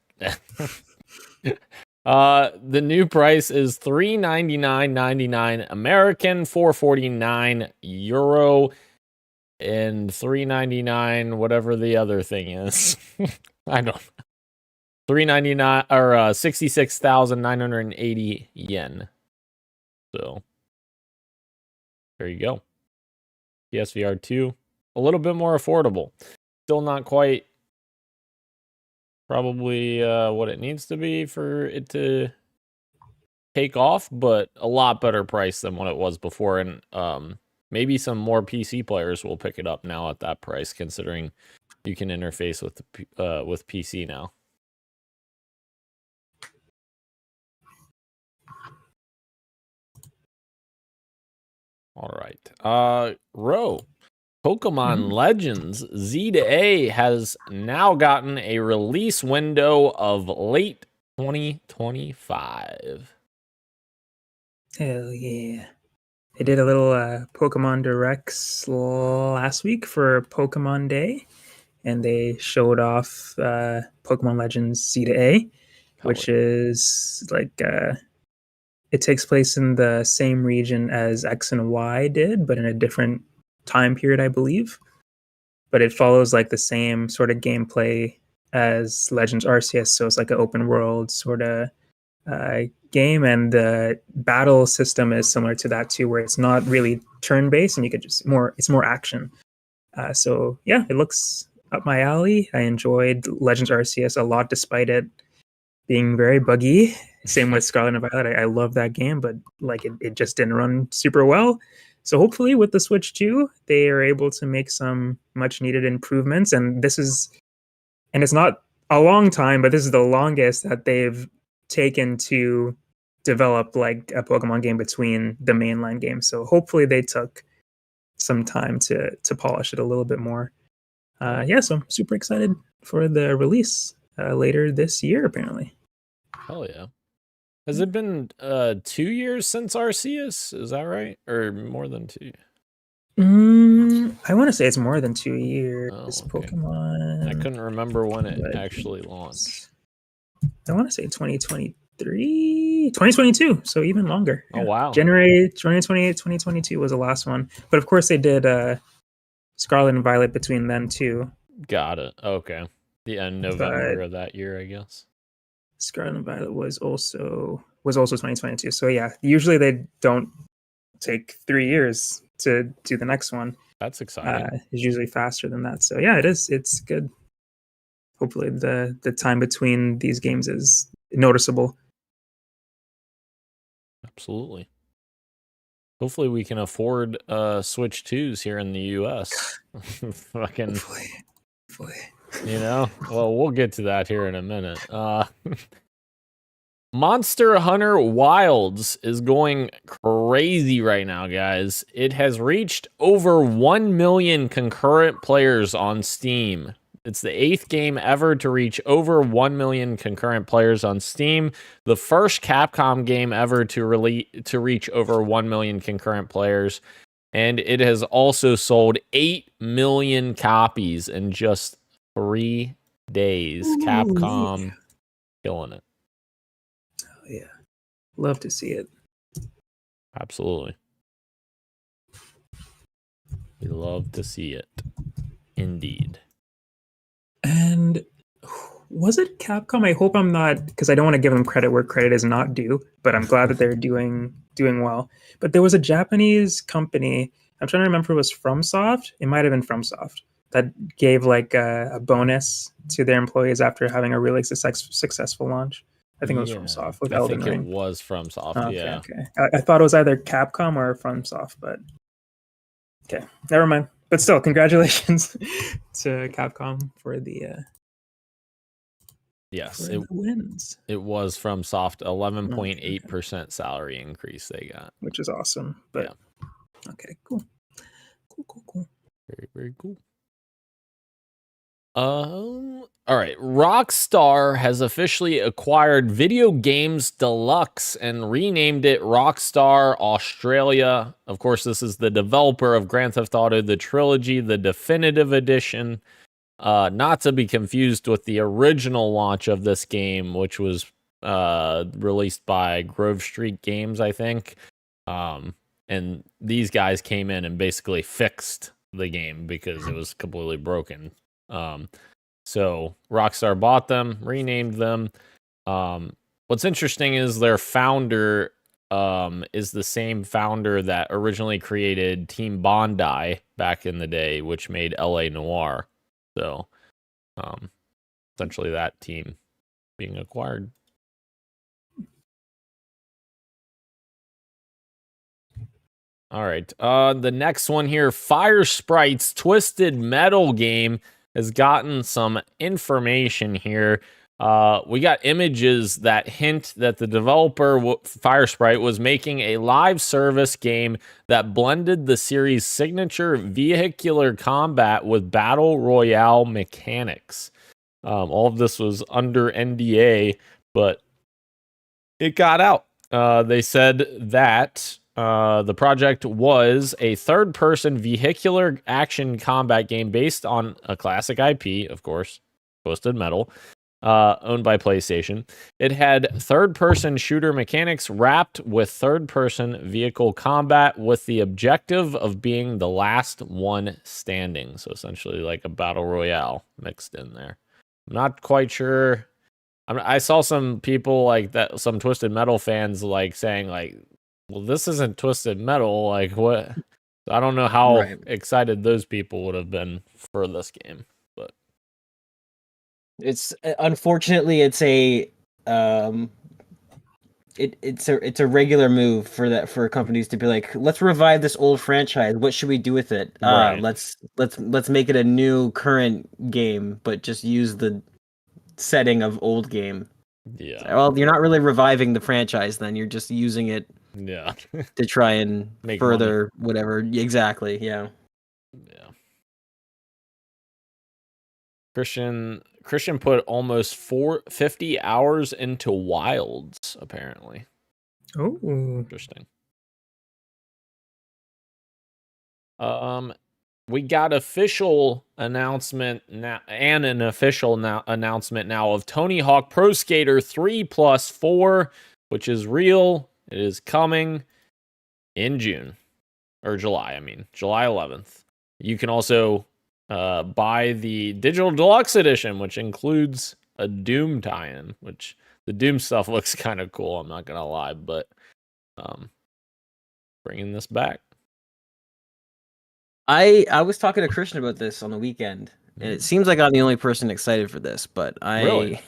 The new price is $399.99 American, €449, and $399 whatever the other thing is. I don't know. $399 or 66,980 yen. So there you go. PSVR 2, a little bit more affordable. Still not quite probably what it needs to be for it to take off, but a lot better price than what it was before. And maybe some more PC players will pick it up now at that price, considering you can interface with PC now. All right. Pokemon Legends Z-A has now gotten a release window of late 2025. Hell yeah. They did a little Pokemon Directs last week for Pokemon Day, and they showed off Pokemon Legends Z-A, which is like it takes place in the same region as X and Y did, but in a different time period, I believe. But it follows like the same sort of gameplay as Legends Arceus, so it's like an open world sort of game, and the battle system is similar to that too, where it's not really turn-based, and you could just it's more action. So yeah, it looks up my alley. I enjoyed Legends Arceus a lot, despite it being very buggy. Same with Scarlet and Violet. I love that game, but like it just didn't run super well. So hopefully with the Switch 2, they are able to make some much needed improvements. And it's not a long time, but this is the longest that they've taken to develop like a Pokemon game between the mainline games. So hopefully they took some time to polish it a little bit more. So I'm super excited for the release later this year, apparently. Hell yeah. Has it been 2 years since Arceus? Is that right? Or more than 2? I want to say it's more than 2 years. Okay. Pokemon. I couldn't remember when it actually launched. I want to say 2022, so even longer. Oh, wow. January 2028, 2022 was the last one. But of course they did Scarlet and Violet between then too. Got it. Okay. The end November of that year, I guess. Scarlet and Violet was also 2022. So yeah, usually they don't take 3 years to do the next one. That's exciting. It's usually faster than that. So yeah, it is. It's good. Hopefully the time between these games is noticeable. Absolutely. Hopefully we can afford Switch 2s here in the US. Fucking Hopefully. You know? Well, we'll get to that here in a minute. Monster Hunter Wilds is going crazy right now, guys. It has reached over 1 million concurrent players on Steam. It's the 8th game ever to reach over 1 million concurrent players on Steam. The first Capcom game ever to reach over 1 million concurrent players. And it has also sold 8 million copies in just 3 days. Ooh, Capcom killing it. Oh yeah. Love to see it. Absolutely. We love to see it. Indeed. And was it Capcom? I hope I'm not, because I don't want to give them credit where credit is not due, but I'm glad that they're doing well. But there was a Japanese company, I'm trying to remember if it was FromSoft. It might have been FromSoft that gave like a bonus to their employees after having a really successful launch. I think it was FromSoft with Elden Ring. It was FromSoft, Okay. I thought it was either Capcom or FromSoft, but okay, never mind. But still, congratulations to Capcom for the yes, the wins. It was FromSoft, 11.8% salary increase they got, which is awesome. But yeah. Okay, cool. Very, very cool. All right. Rockstar has officially acquired Video Games Deluxe and renamed it Rockstar Australia. Of course, this is the developer of Grand Theft Auto, the trilogy, the definitive edition. Not to be confused with the original launch of this game, which was released by Grove Street Games, I think. And these guys came in and basically fixed the game because it was completely broken. So Rockstar bought them, renamed them. What's interesting is their founder is the same founder that originally created Team Bondi back in the day, which made LA Noire. So essentially that team being acquired. All right. The next one here, Fire Sprite's Twisted Metal game has gotten some information here. We got images that hint that the developer, Fire Sprite, was making a live service game that blended the series' signature vehicular combat with battle royale mechanics. All of this was under NDA, but it got out. They said that the project was a third-person vehicular action combat game based on a classic IP, of course, Twisted Metal, owned by PlayStation. It had third-person shooter mechanics wrapped with third-person vehicle combat with the objective of being the last one standing. So essentially like a battle royale mixed in there. I'm not quite sure. I saw some people like that, some Twisted Metal fans like saying like, well, this isn't Twisted Metal. Like, what? I don't know how excited those people would have been for this game, but it's unfortunately it's a it's a regular move for companies to be like, let's revive this old franchise. What should we do with it? Right. Let's make it a new current game, but just use the setting of old game. Yeah. Well, you're not really reviving the franchise then. You're just using it to try and make further money. Whatever. Exactly. Yeah. Christian put almost 50 hours into Wilds, apparently. Oh, interesting. We got official announcement now, and an official announcement now of Tony Hawk Pro Skater 3+4, which is real. It is coming in June or July. I mean, July 11th. You can also buy the digital deluxe edition, which includes a Doom tie-in, which the Doom stuff looks kind of cool. I'm not gonna lie, but bringing this back. I was talking to Christian about this on the weekend, and it seems like I'm the only person excited for this. But really?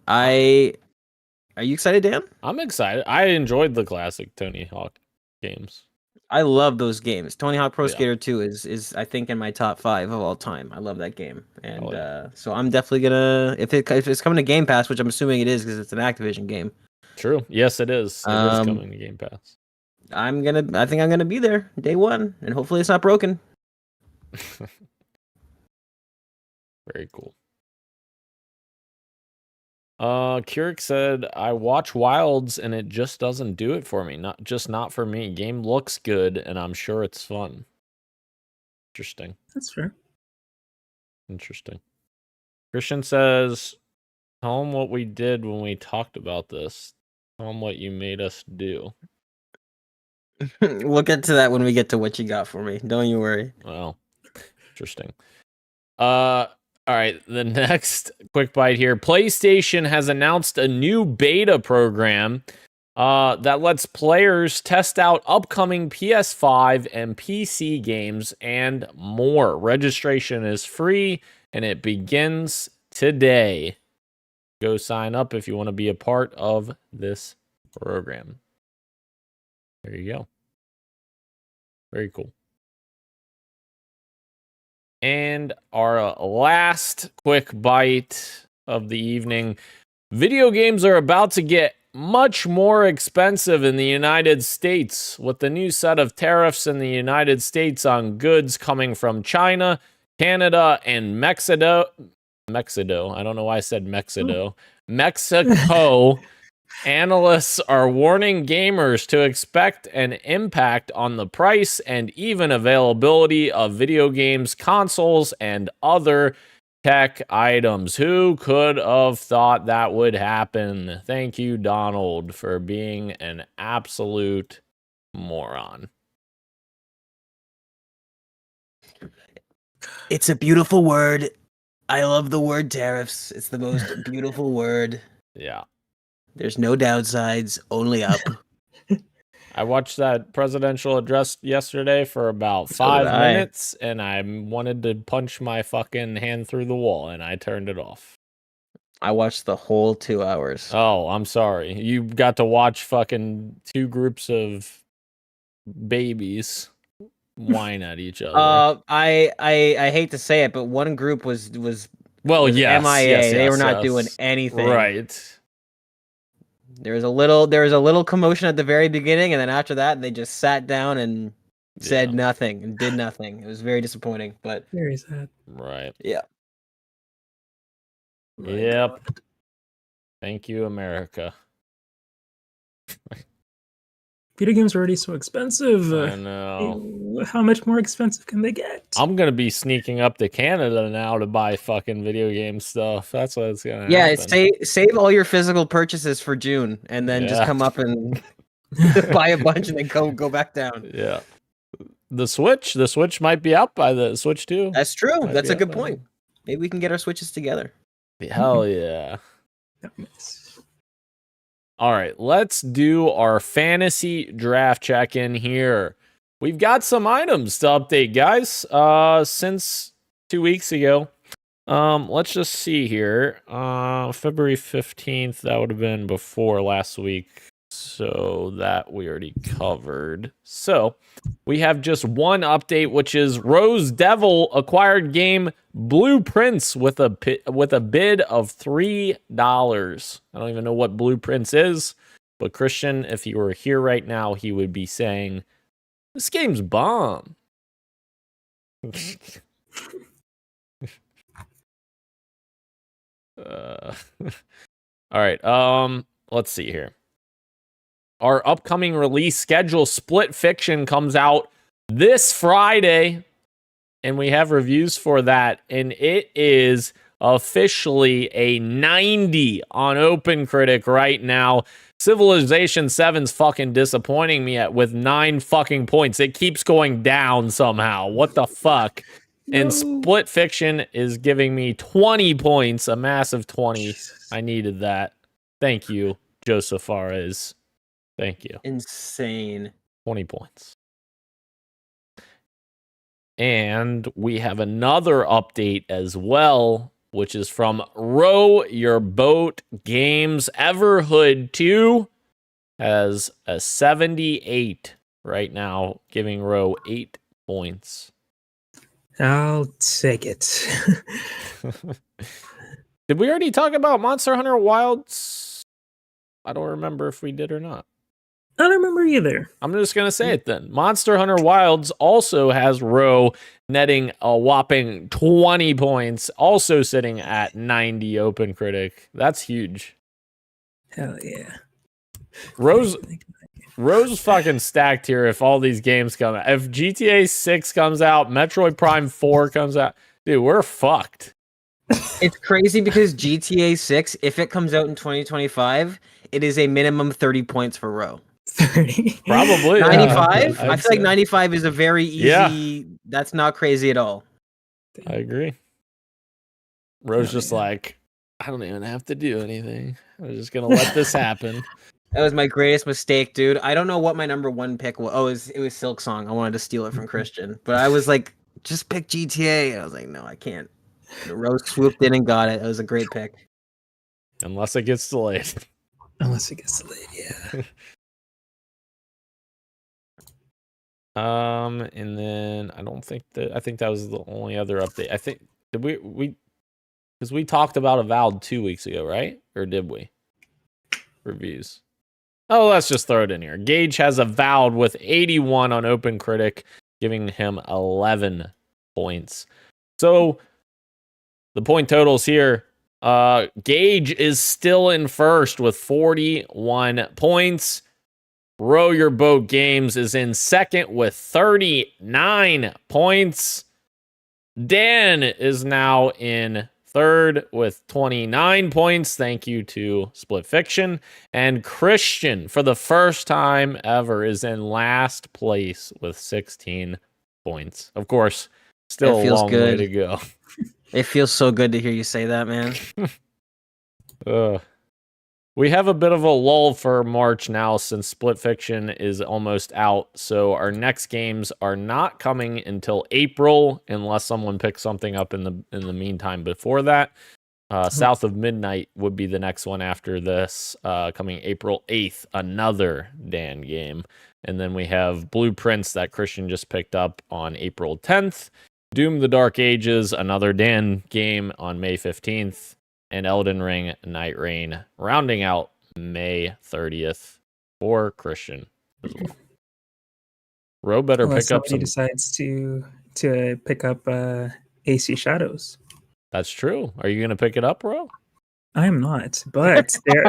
Are you excited, Dan? I'm excited. I enjoyed the classic Tony Hawk games. I love those games. Tony Hawk Pro Skater 2 is I think in my top 5 of all time. I love that game, and so I'm definitely gonna if it's coming to Game Pass, which I'm assuming it is because it's an Activision game. True. Yes, it is. It is coming to Game Pass. I think I'm gonna be there day one, and hopefully it's not broken. Very cool. Keurig said, I watch Wilds and it just doesn't do it for me. Not for me. Game looks good and I'm sure it's fun. Interesting. That's fair. Interesting. Christian says, tell him what we did when we talked about this. on what you made us do. We'll get to that when we get to what you got for me. Don't you worry. Well, interesting. All right, the next quick bite here. PlayStation has announced a new beta program that lets players test out upcoming PS5 and PC games and more. Registration is free and it begins today. Go sign up if you want to be a part of this program. There you go. Very cool. And our last quick bite of the evening. Video games are about to get much more expensive in the United States, with the new set of tariffs in the United States on goods coming from China, Canada, and Mexico. I don't know why I said Mexico. Mexico. Analysts are warning gamers to expect an impact on the price and even availability of video games, consoles, and other tech items. Who could have thought that would happen? Thank you, Donald, for being an absolute moron. It's a beautiful word. I love the word tariffs. It's the most beautiful word. Yeah. There's no downsides, only up. I watched that presidential address yesterday for about 5 minutes, and I wanted to punch my fucking hand through the wall, and I turned it off. I watched the whole 2 hours. Oh, I'm sorry. You got to watch fucking 2 groups of babies whine at each other. I hate to say it, but one group was well, yes, MIA. yes, They were yes, not yes. doing anything. Right. There was a little commotion at the very beginning, and then after that, they just sat down and said nothing and did nothing. It was very disappointing, but Very sad. Right. Yeah. Yep. Thank you, America. Video games are already so expensive. I know. How much more expensive can they get? I'm gonna be sneaking up to Canada now to buy fucking video game stuff. That's what's gonna yeah, happen. save all your physical purchases for June, and then just come up and buy a bunch, and then go back down. Yeah. The Switch might be out by the Switch 2. That's true. Might That's be a good out by point. Maybe we can get our Switches together. Hell yeah. All right, let's do our fantasy draft check-in here. We've got some items to update, guys, since 2 weeks ago. Let's just see here. February 15th, that would have been before last week, so that we already covered. So we have just one update, which is Rose Devil acquired game Blueprints with a bid of $3. I don't even know what Blueprints is, but Christian, if he were here right now, he would be saying, "This game's bomb." All right. Let's see here. Our upcoming release schedule, Split Fiction, comes out this Friday, and we have reviews for that, and it is officially a 90 on OpenCritic right now. Civilization 7's fucking disappointing me with 9 fucking points. It keeps going down somehow. What the fuck? No. And Split Fiction is giving me 20 points, a massive 20. Jesus. I needed that. Thank you, Joseph Fares. Thank you. Insane. 20 points. And we have another update as well, which is from Row Your Boat Games. Everhood 2 has a 78 right now, giving Row 8 points. I'll take it. Did we already talk about Monster Hunter Wilds? I don't remember if we did or not. I don't remember either. I'm just going to say it then. Monster Hunter Wilds also has Row netting a whopping 20 points, also sitting at 90 OpenCritic. That's huge. Hell yeah. Rose fucking stacked here if all these games come out. If GTA 6 comes out, Metroid Prime 4 comes out, dude, we're fucked. It's crazy because GTA 6, if it comes out in 2025, it is a minimum 30 points for Row. 30. Probably 95? yeah, I feel like 95 is a very easy. Yeah. That's not crazy at all. I agree. Ro's Oh, just yeah. like, I don't even have to do anything. I'm just gonna let this happen. That was my greatest mistake, dude. I don't know what my number one pick was. Oh, it was Silk Song. I wanted to steal it from Christian, but I was like, just pick GTA. And I was like, no, I can't. Rose swooped in and got it. It was a great pick. Unless it gets delayed. Unless it gets delayed, yeah. And then I think that was the only other update. I think did we because we talked about Avowed 2 weeks ago, right? Or did we? Reviews. Oh, let's just throw it in here. Gage has Avowed with 81 on OpenCritic, giving him 11 points. So the point totals here. Gage is still in first with 41 points. Row Your Boat Games is in second with 39 points. Dan is now in third with 29 points. Thank you to Split Fiction. And Christian, for the first time ever, is in last place with 16 points. Of course, still a long way to go. It feels so good to hear you say that, man. We have a bit of a lull for March now since Split Fiction is almost out. So our next games are not coming until April unless someone picks something up in the meantime before that. South of Midnight would be the next one after this, coming April 8th, another Dan game. And then we have Blueprints that Christian just picked up on April 10th. Doom the Dark Ages, another Dan game on May 15th. And Elden Ring Night Rain, rounding out May 30th for Christian as well. Ro better Unless pick up somebody some. decides to pick up AC Shadows. That's true. Are you going to pick it up, Ro? I am not, but there.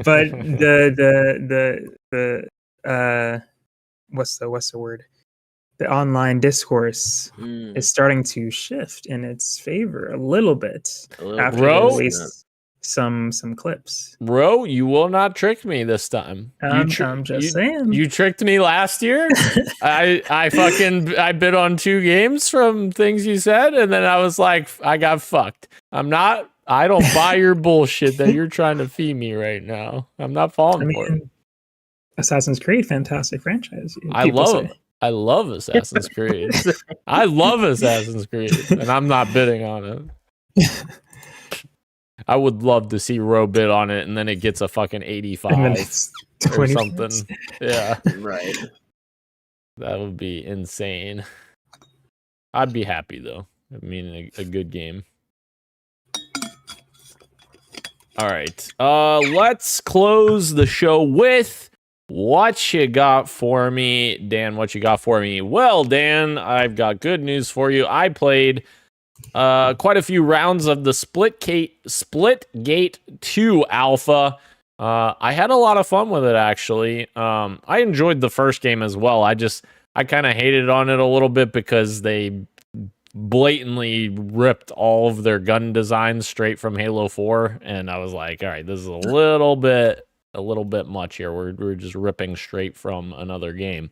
But the what's the word? The online discourse is starting to shift in its favor a little bit after they release some clips. Ro, you will not trick me this time. I'm just saying. You tricked me last year. I bid on 2 games from things you said, and then I was like, I got fucked. I don't buy your bullshit that you're trying to feed me right now. I'm not falling for it. Assassin's Creed, fantastic franchise. I love Assassin's Creed. I love Assassin's Creed, and I'm not bidding on it. I would love to see Ro bid on it, and then it gets a fucking 85 or something. Yeah, right. That would be insane. I'd be happy though. I mean, a good game. All right, let's close the show with what you got for me, Dan. What you got for me? Well, Dan, I've got good news for you. I played quite a few rounds of the Splitgate 2 alpha. I had a lot of fun with it, actually. I enjoyed the first game as well. I kind of hated on it a little bit because they blatantly ripped all of their gun designs straight from Halo 4, and I was like, all right, this is a little bit much here. We're just ripping straight from another game.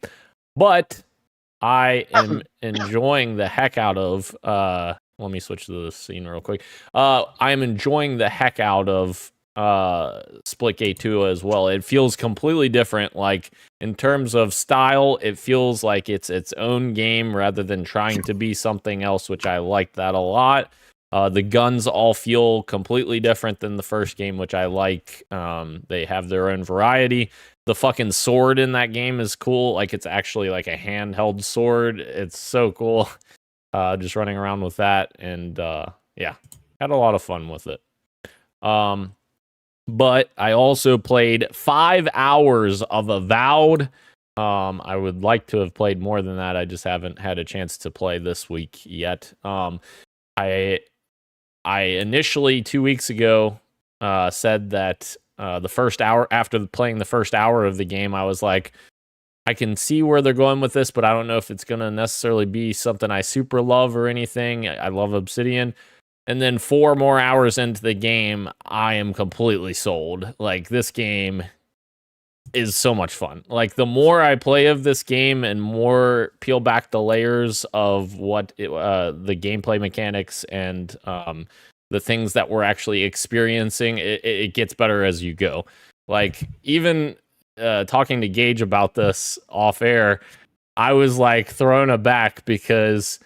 But I am enjoying the heck out of let me switch to the scene real quick. I am enjoying the heck out of Splitgate 2 as well. It feels completely different. Like, in terms of style, it feels like it's its own game rather than trying to be something else, which I like that a lot. The guns all feel completely different than the first game, which I like. They have their own variety. The fucking sword in that game is cool. Like, it's actually like a handheld sword. It's so cool. Just running around with that. And yeah, had a lot of fun with it. But I also played 5 hours of Avowed. I would like to have played more than that. I just haven't had a chance to play this week yet. I initially 2 weeks ago said that the first hour, after playing the first hour of the game, I was like, I can see where they're going with this, but I don't know if it's going to necessarily be something I super love or anything. I love Obsidian. And then 4 more hours into the game, I am completely sold. Like, this game is so much fun. Like, the more I play of this game and more peel back the layers of what the gameplay mechanics and the things that we're actually experiencing, it gets better as you go. Like, even talking to Gage about this off air, I was like thrown aback because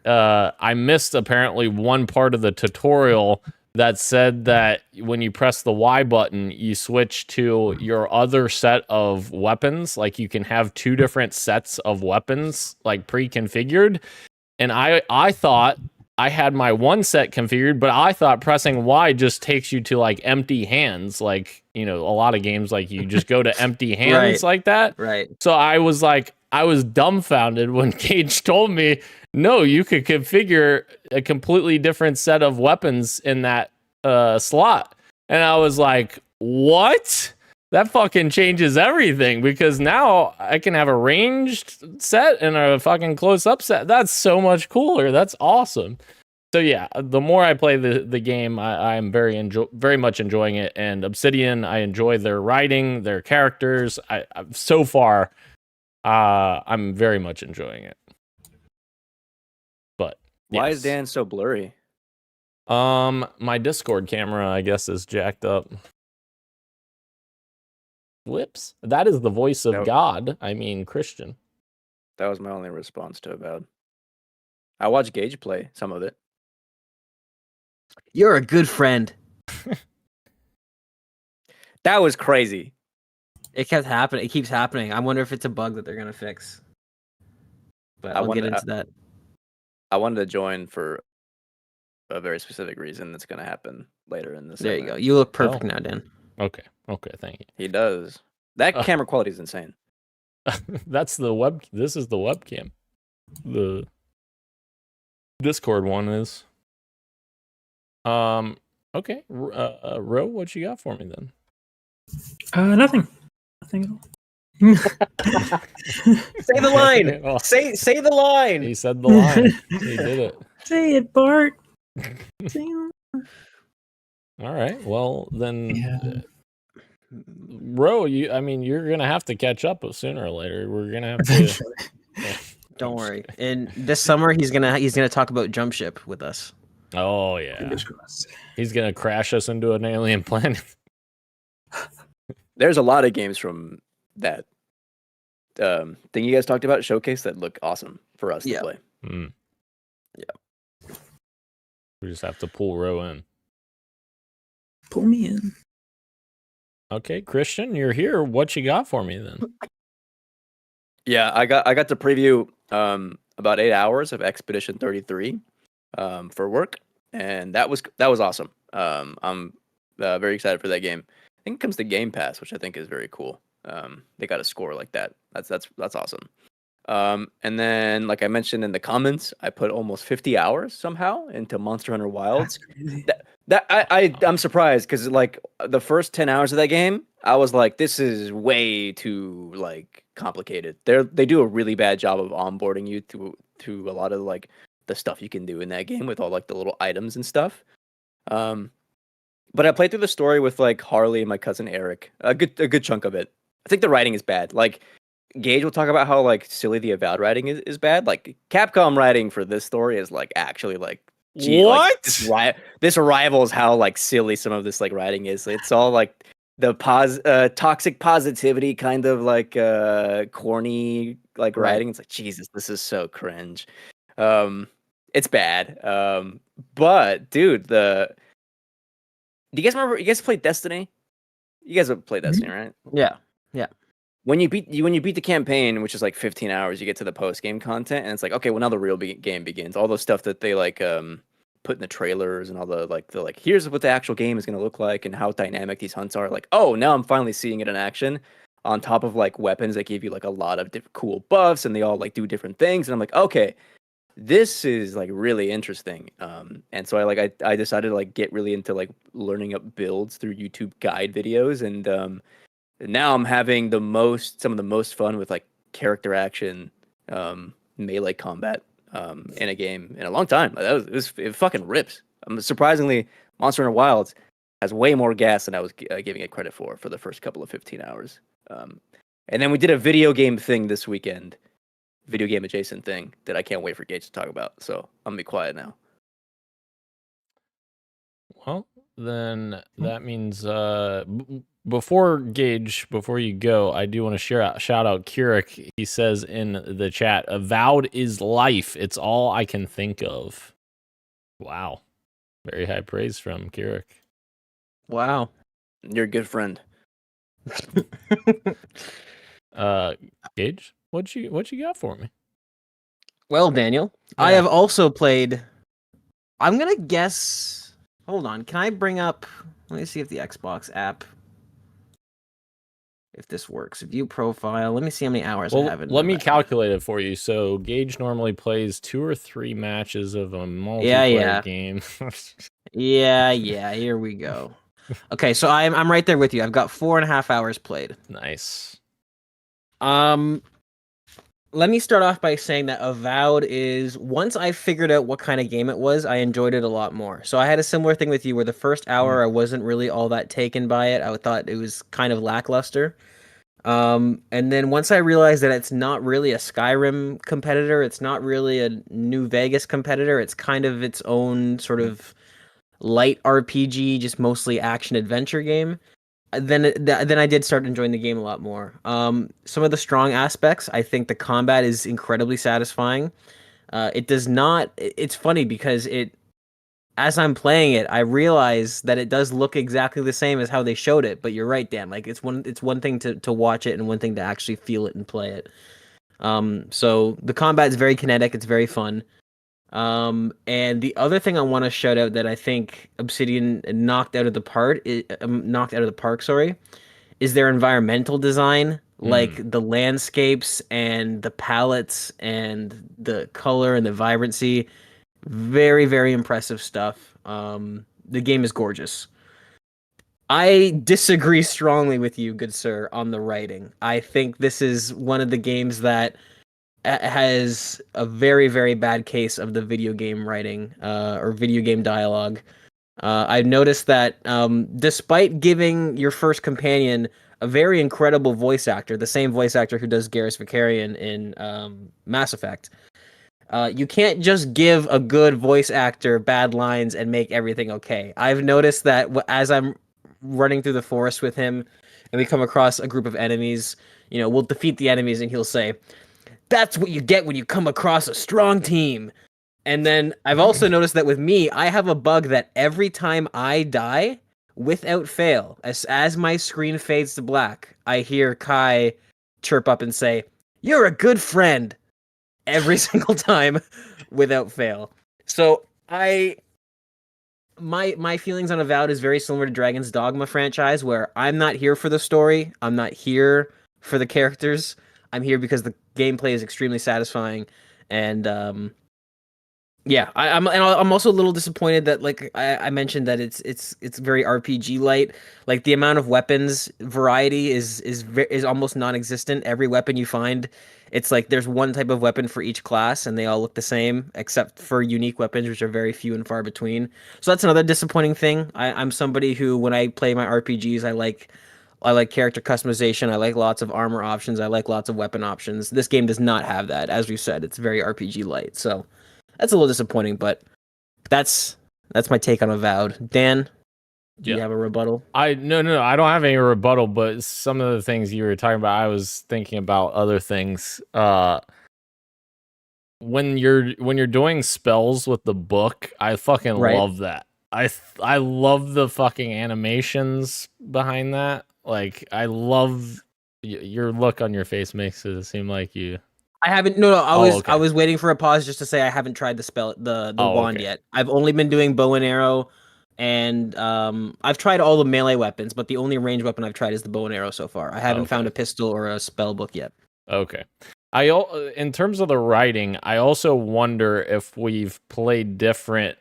I missed apparently one part of the tutorial that said that when you press the Y button, you switch to your other set of weapons. Like, you can have 2 different sets of weapons, like, pre-configured. And I thought I had my one set configured, but I thought pressing Y just takes you to, like, empty hands. Like, you know, a lot of games, like, you just go to empty hands like that. Right. So I was dumbfounded when Cage told me, no, you could configure a completely different set of weapons in that slot. And I was like, what? That fucking changes everything, because now I can have a ranged set and a fucking close-up set. That's so much cooler. That's awesome. So yeah, the more I play the game, I'm very much enjoying it. And Obsidian, I enjoy their writing, their characters. So far, I'm very much enjoying it. But Why yes. is Dan so blurry? My Discord camera, I guess, is jacked up. Whoops. That is the voice of Nope. God. I mean, Christian. That was my only response to about. I watched Gage play some of it. You're a good friend. That was crazy. It kept happening. It keeps happening. I wonder if it's a bug that they're gonna fix. But I'll get into that. I wanted to join for a very specific reason that's going to happen later in this. There you go. You look perfect now, Dan. Okay, thank you. He does. That camera quality is insane. That's the web. This is the webcam. The Discord one is. Okay. Ro, what you got for me then? Nothing at all. Say the line. Well, Say the line. he said the line. He did it. Say it, Bart. Say it. All right. Well, then, Yeah. Ro, you're gonna have to catch up sooner or later. We're gonna have to. Don't worry. And this summer he's gonna talk about Jump Ship with us. Oh yeah. He's gonna crash us into an alien planet. There's a lot of games from that thing you guys talked about, Showcase, that look awesome for us to play. Mm. Yeah. We just have to pull Ro in. Pull me in. Okay, Christian, you're here. What you got for me then? Yeah, I got to preview about 8 hours of Expedition 33 for work, and that was awesome. I'm very excited for that game. I think it comes to Game Pass, which I think is very cool. They got a score like that. That's awesome. And then, like I mentioned in the comments, I put almost 50 hours somehow into Monster Hunter Wilds. That's crazy. I'm surprised because like the first 10 hours of that game, I was like, this is way too like complicated. They do a really bad job of onboarding you to a lot of like the stuff you can do in that game with all like the little items and stuff. But I played through the story with like Harley and my cousin Eric. A good chunk of it. I think the writing is bad. Like Gage will talk about how like silly the Avowed writing is bad. Like Capcom writing for this story is like actually like What? Like, this rivals how like silly some of this like writing is. It's all like the toxic positivity kind of like corny like writing. It's like Jesus, this is so cringe. It's bad. But dude, do you guys remember? You guys played Destiny? You guys have played Destiny, right? Yeah. When you beat the campaign, which is like 15 hours, you get to the post game content, and it's like, okay, well now the real game begins. All the stuff that they like put in the trailers and all the here's what the actual game is going to look like and how dynamic these hunts are. Like, oh, now I'm finally seeing it in action. On top of like weapons that give you like a lot of cool buffs, and they all like do different things. And I'm like, okay, this is like really interesting. And so I decided to like get really into like learning up builds through YouTube guide videos, and now I'm having some of the most fun with like character action, melee combat in a game in a long time. It fucking rips. Surprisingly, Monster Hunter Wilds has way more gas than I was giving it credit for the first couple of 15 hours. And then we did a video game thing this weekend, video game adjacent thing that I can't wait for Gage to talk about. So I'm gonna be quiet now. Well, then that means before you go, I do want to shout out Keurig. He says in the chat, "Avowed is life. It's all I can think of." Wow, very high praise from Keurig. Wow. You're a good friend. Gage, what you got for me? Well, Daniel, I have also played. I'm gonna guess. Hold on, can I bring up? Let me see if the Xbox app, if this works. View profile. Let me see how many hours I have in. Let me calculate it for you. So Gage normally plays 2 or 3 matches of a multiplayer game. Yeah. Here we go. Okay, so I'm right there with you. I've got 4.5 hours played. Nice. Let me start off by saying that Avowed is, once I figured out what kind of game it was, I enjoyed it a lot more. So I had a similar thing with you where the first hour I wasn't really all that taken by it. I thought it was kind of lackluster. And then once I realized that it's not really a Skyrim competitor, it's not really a New Vegas competitor, it's kind of its own sort of light RPG, just mostly action adventure game. Then I did start enjoying the game a lot more. Some of the strong aspects, I think the combat is incredibly satisfying. It does not. It's funny because as I'm playing it, I realize that it does look exactly the same as how they showed it. But you're right, Dan. Like it's one thing to watch it and one thing to actually feel it and play it. So the combat is very kinetic. It's very fun. And the other thing I want to shout out that I think Obsidian knocked out of the park, is their environmental design, like the landscapes and the palettes and the color and the vibrancy. Very, very impressive stuff. The game is gorgeous. I disagree strongly with you, good sir, on the writing. I think this is one of the games that has a very, very bad case of the video game writing or video game dialogue. I've noticed that despite giving your first companion a very incredible voice actor, the same voice actor who does Garrus Vakarian in Mass Effect, you can't just give a good voice actor bad lines and make everything okay. I've noticed that as I'm running through the forest with him and we come across a group of enemies, we'll defeat the enemies and he'll say, "That's what you get when you come across a strong team." And then I've also noticed that with me, I have a bug that every time I die, without fail, as my screen fades to black, I hear Kai chirp up and say, "You're a good friend," every single time without fail. So my feelings on Avowed is very similar to Dragon's Dogma franchise, where I'm not here for the story. I'm not here for the characters. I'm here because the gameplay is extremely satisfying, and I'm also a little disappointed that, like I mentioned, that it's very RPG light. Like the amount of weapons variety is almost non-existent. Every weapon you find, it's like there's one type of weapon for each class, and they all look the same except for unique weapons, which are very few and far between. So that's another disappointing thing. I'm somebody who, when I play my RPGs, I like character customization. I like lots of armor options. I like lots of weapon options. This game does not have that. As we said, it's very RPG light. So that's a little disappointing, but that's my take on Avowed. Dan, do you have a rebuttal? No, I don't have any rebuttal, but some of the things you were talking about, I was thinking about other things. When you're doing spells with the book, I fucking love that. I love the fucking animations behind that. Like, I love your look on your face makes it seem like you. I haven't. No. I was waiting for a pause just to say I haven't tried the wand yet. I've only been doing bow and arrow, and I've tried all the melee weapons, but the only ranged weapon I've tried is the bow and arrow so far. I haven't found a pistol or a spell book yet. Okay. In terms of the writing, I also wonder if we've played different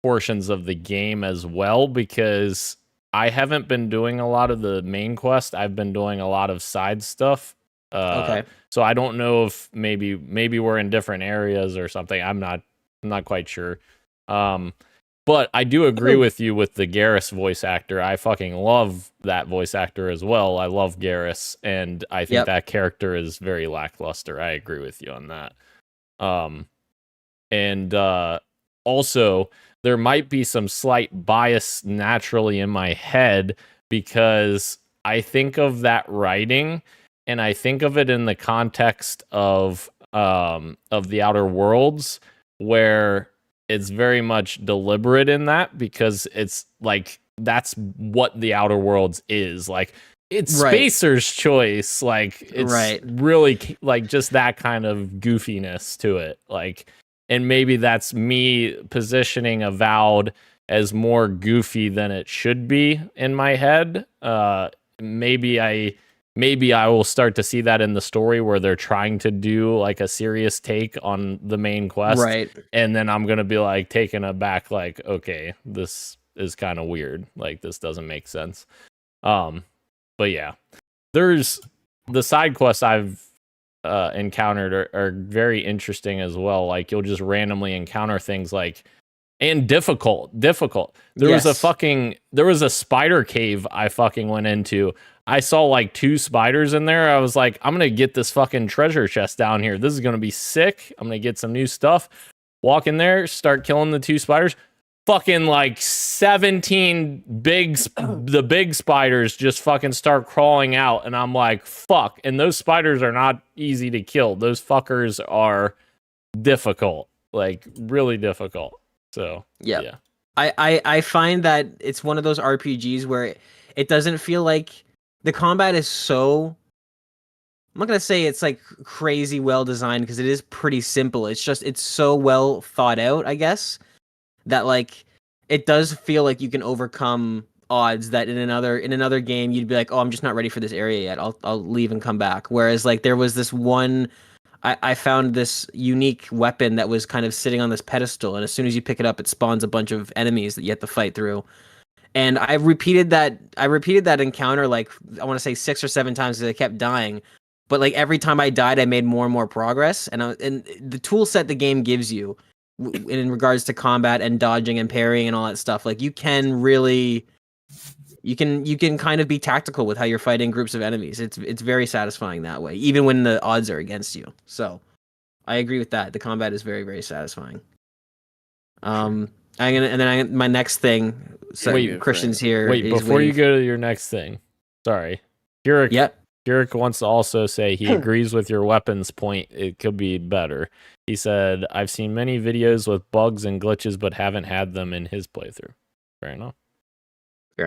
portions of the game as well, because I haven't been doing a lot of the main quest. I've been doing a lot of side stuff. So I don't know if maybe we're in different areas or something. I'm not quite sure. But I do agree with you with the Garrus voice actor. I fucking love that voice actor as well. I love Garrus, and I think that character is very lackluster. I agree with you on that. And also, there might be some slight bias naturally in my head because I think of that writing, and I think of it in the context of the Outer Worlds, where it's very much deliberate in that, because it's like that's what the Outer Worlds is. Like, it's Spacer's choice. Like, it's really like just that kind of goofiness to it. Like, and maybe that's me positioning Avowed as more goofy than it should be in my head. Maybe I will start to see that in the story where they're trying to do like a serious take on the main quest. Right. And then I'm going to be like taken aback, like, okay, this is kind of weird. Like, this doesn't make sense. But yeah, there's the side quests I've encountered are very interesting as well. Like, you'll just randomly encounter things like, and difficult. There was a spider cave I fucking went into. I saw like 2 spiders in there. I was like, I'm going to get this fucking treasure chest down here. This is going to be sick. I'm going to get some new stuff. Walk in there, start killing the 2 spiders. Fucking like 17 the big spiders just fucking start crawling out. And I'm like, fuck. And those spiders are not easy to kill. Those fuckers are difficult, like really difficult. So, yeah. I find that it's one of those RPGs where it doesn't feel like the combat is so, I'm not going to say it's like crazy well designed, because it is pretty simple. It's just, it's so well thought out, I guess, that like it does feel like you can overcome odds that in another game you'd be like, oh, I'm just not ready for this area yet. I'll leave and come back. Whereas like there was this one, I found this unique weapon that was kind of sitting on this pedestal, and as soon as you pick it up, it spawns a bunch of enemies that you have to fight through. And I repeated that encounter like, I want to say 6 or 7 times, because I kept dying. But like every time I died, I made more and more progress. And the tool set the game gives you in regards to combat and dodging and parrying and all that stuff, like you can kind of be tactical with how you're fighting groups of enemies. It's very satisfying that way, even when the odds are against you. So I agree with that. The combat is very, very satisfying. My next thing. So Christian's here. Wait, before you go to your next thing, sorry, Jurek wants to also say he agrees with your weapons point. It could be better. He said, I've seen many videos with bugs and glitches, but haven't had them in his playthrough. Fair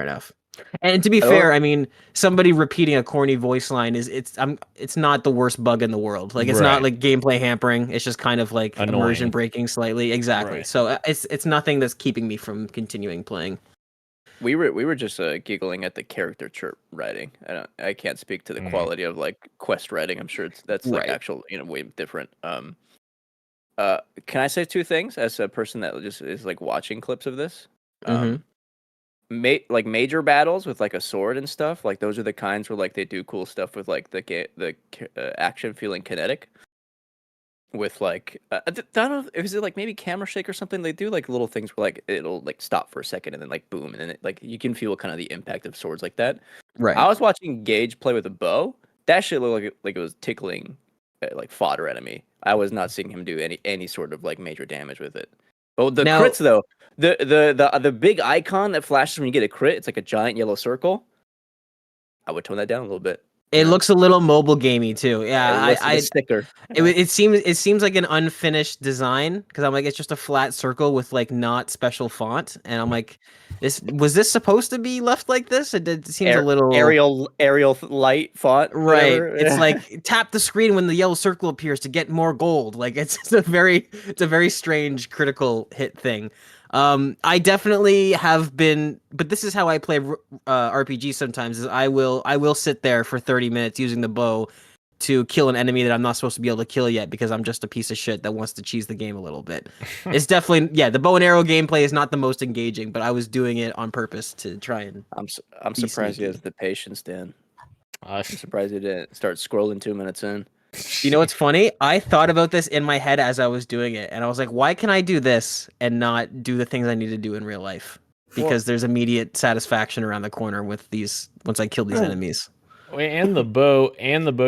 enough. And to be fair, I mean, somebody repeating a corny voice line it's not the worst bug in the world. Like, it's not like gameplay hampering. It's just kind of like immersion breaking slightly. Exactly. Right. So it's nothing that's keeping me from continuing playing. We were just giggling at the character chirp writing. I can't speak to the quality of like quest writing. I'm sure that's like actual, way different. Can I say 2 things as a person that just is like watching clips of this? Like major battles with like a sword and stuff, like those are the kinds where like they do cool stuff with like the action feeling kinetic. With like I don't know, is it like maybe camera shake or something? They do like little things where like it'll like stop for a second and then like boom, and then like you can feel kind of the impact of swords like that. Right. I was watching Gage play with a bow. That shit looked like it was tickling like fodder enemy. I was not seeing him do any sort of like major damage with it. But the crits though, the big icon that flashes when you get a crit, it's like a giant yellow circle. I would tone that down a little bit. It looks a little mobile gamey too. Yeah, I sticker. It seems like an unfinished design, because I'm like, it's just a flat circle with like not special font, and I'm like, was this supposed to be left like this? It seems a little Arial light font, right? Whatever. It's like tap the screen when the yellow circle appears to get more gold. Like it's a very strange critical hit thing. I definitely have been, but this is how I play RPG sometimes, is I will sit there for 30 minutes using the bow to kill an enemy that I'm not supposed to be able to kill yet, because I'm just a piece of shit that wants to cheese the game a little bit. It's definitely, the bow and arrow gameplay is not the most engaging, but I was doing it on purpose to try and I'm surprised you have the patience, Dan. I'm surprised you didn't start scrolling 2 minutes in. You know what's funny? I thought about this in my head as I was doing it, and I was like, why can I do this and not do the things I need to do in real life? Because there's immediate satisfaction around the corner with these once I kill these enemies. And the bow,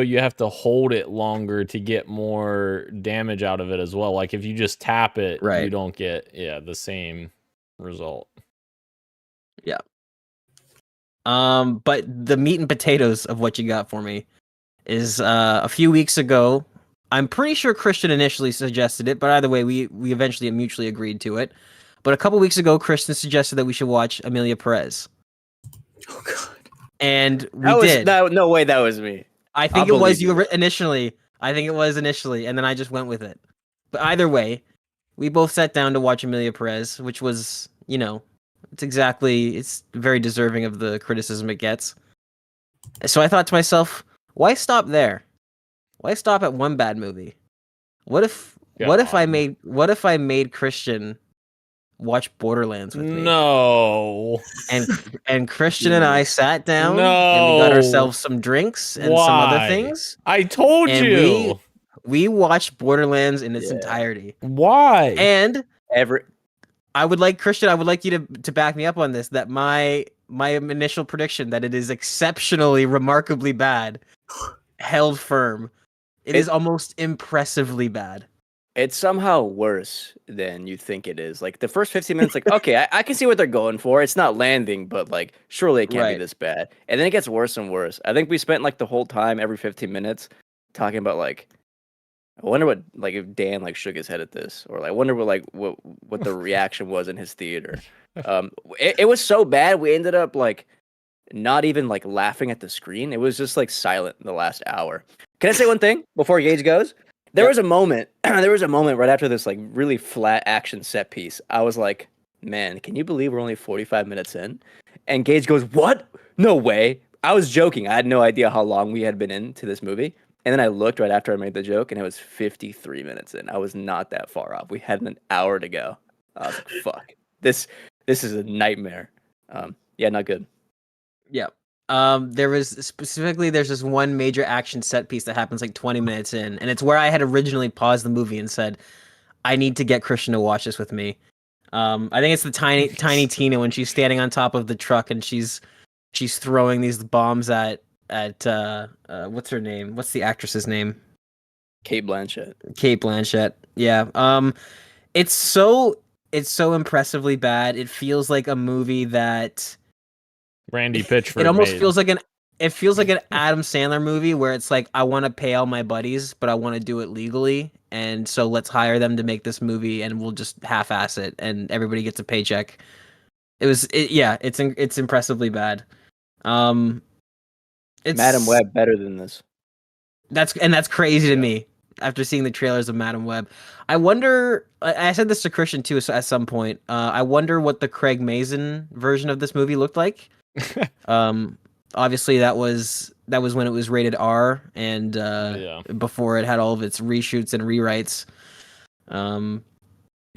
you have to hold it longer to get more damage out of it as well. Like if you just tap it, you don't get the same result. Yeah. But the meat and potatoes of what you got for me is a few weeks ago. I'm pretty sure Christian initially suggested it, but either way, we eventually mutually agreed to it. But a couple weeks ago, Christian suggested that we should watch Amelia Perez. Oh God! And we did. No way, that was me. I think it was you initially. I think it was initially, and then I just went with it. But either way, we both sat down to watch Amelia Perez, which was, it's very deserving of the criticism it gets. So I thought to myself, why stop there? Why stop at one bad movie? What if I made Christian watch Borderlands with me? No. And Christian and I sat down and we got ourselves some drinks and some other things. I told you. We watched Borderlands in its entirety. Why? And I would like you to back me up on this, that my initial prediction that it is exceptionally remarkably bad held firm. It is almost impressively bad. It's somehow worse than you think it is. Like the first 15 minutes, like, okay, I can see what they're going for. It's not landing, but like, surely it can't be this bad. And then it gets worse and worse. I think we spent like the whole time, every 15 minutes, talking about like, I wonder what, like, if Dan like shook his head at this, or like, I wonder what the reaction was in his theater. It was so bad. We ended up like not even like laughing at the screen. It was just like silent in the last hour. Can I say one thing before Gage goes? There was a moment right after this like really flat action set piece. I was like, man, can you believe we're only 45 minutes in? And Gage goes, what? No way. I was joking. I had no idea how long we had been into this movie. And then I looked right after I made the joke, and it was 53 minutes in. I was not that far off. We had an hour to go. I was like, fuck. This is a nightmare. Not good. Yeah. There's this one major action set piece that happens like 20 minutes in, and it's where I had originally paused the movie and said, I need to get Christian to watch this with me. I think it's the tiny Tina when she's standing on top of the truck and she's throwing these bombs at what's her name? What's the actress's name? Cate Blanchett. Yeah. It's so impressively bad. It feels like a movie that Randy Pitchford. It almost feels like an Adam Sandler movie where it's like, I want to pay all my buddies, but I want to do it legally, and so let's hire them to make this movie, and we'll just half-ass it, and everybody gets a paycheck. It's impressively bad. It's Madam Web better than this. That's crazy to me after seeing the trailers of Madam Web. I wonder. I said this to Christian too at some point. I wonder what the Craig Mazin version of this movie looked like. Obviously that was when it was rated R, and before it had all of its reshoots and rewrites. I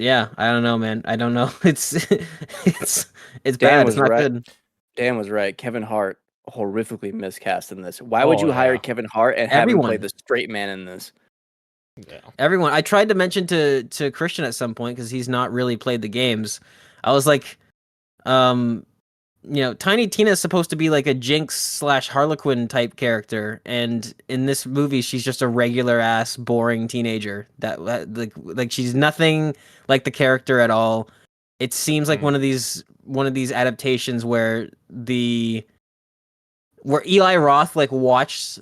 don't know, man. I don't know. It's bad. It's not good. Dan was right. Kevin Hart horrifically miscast in this. Why would you hire Kevin Hart and have him play the straight man in this? Yeah. Everyone. I tried to mention to Christian at some point, because he's not really played the games. I was like, Tiny Tina is supposed to be like a Jinx / Harlequin type character, and in this movie, she's just a regular ass boring teenager. That like she's nothing like the character at all. It seems like one of these adaptations where Eli Roth like watched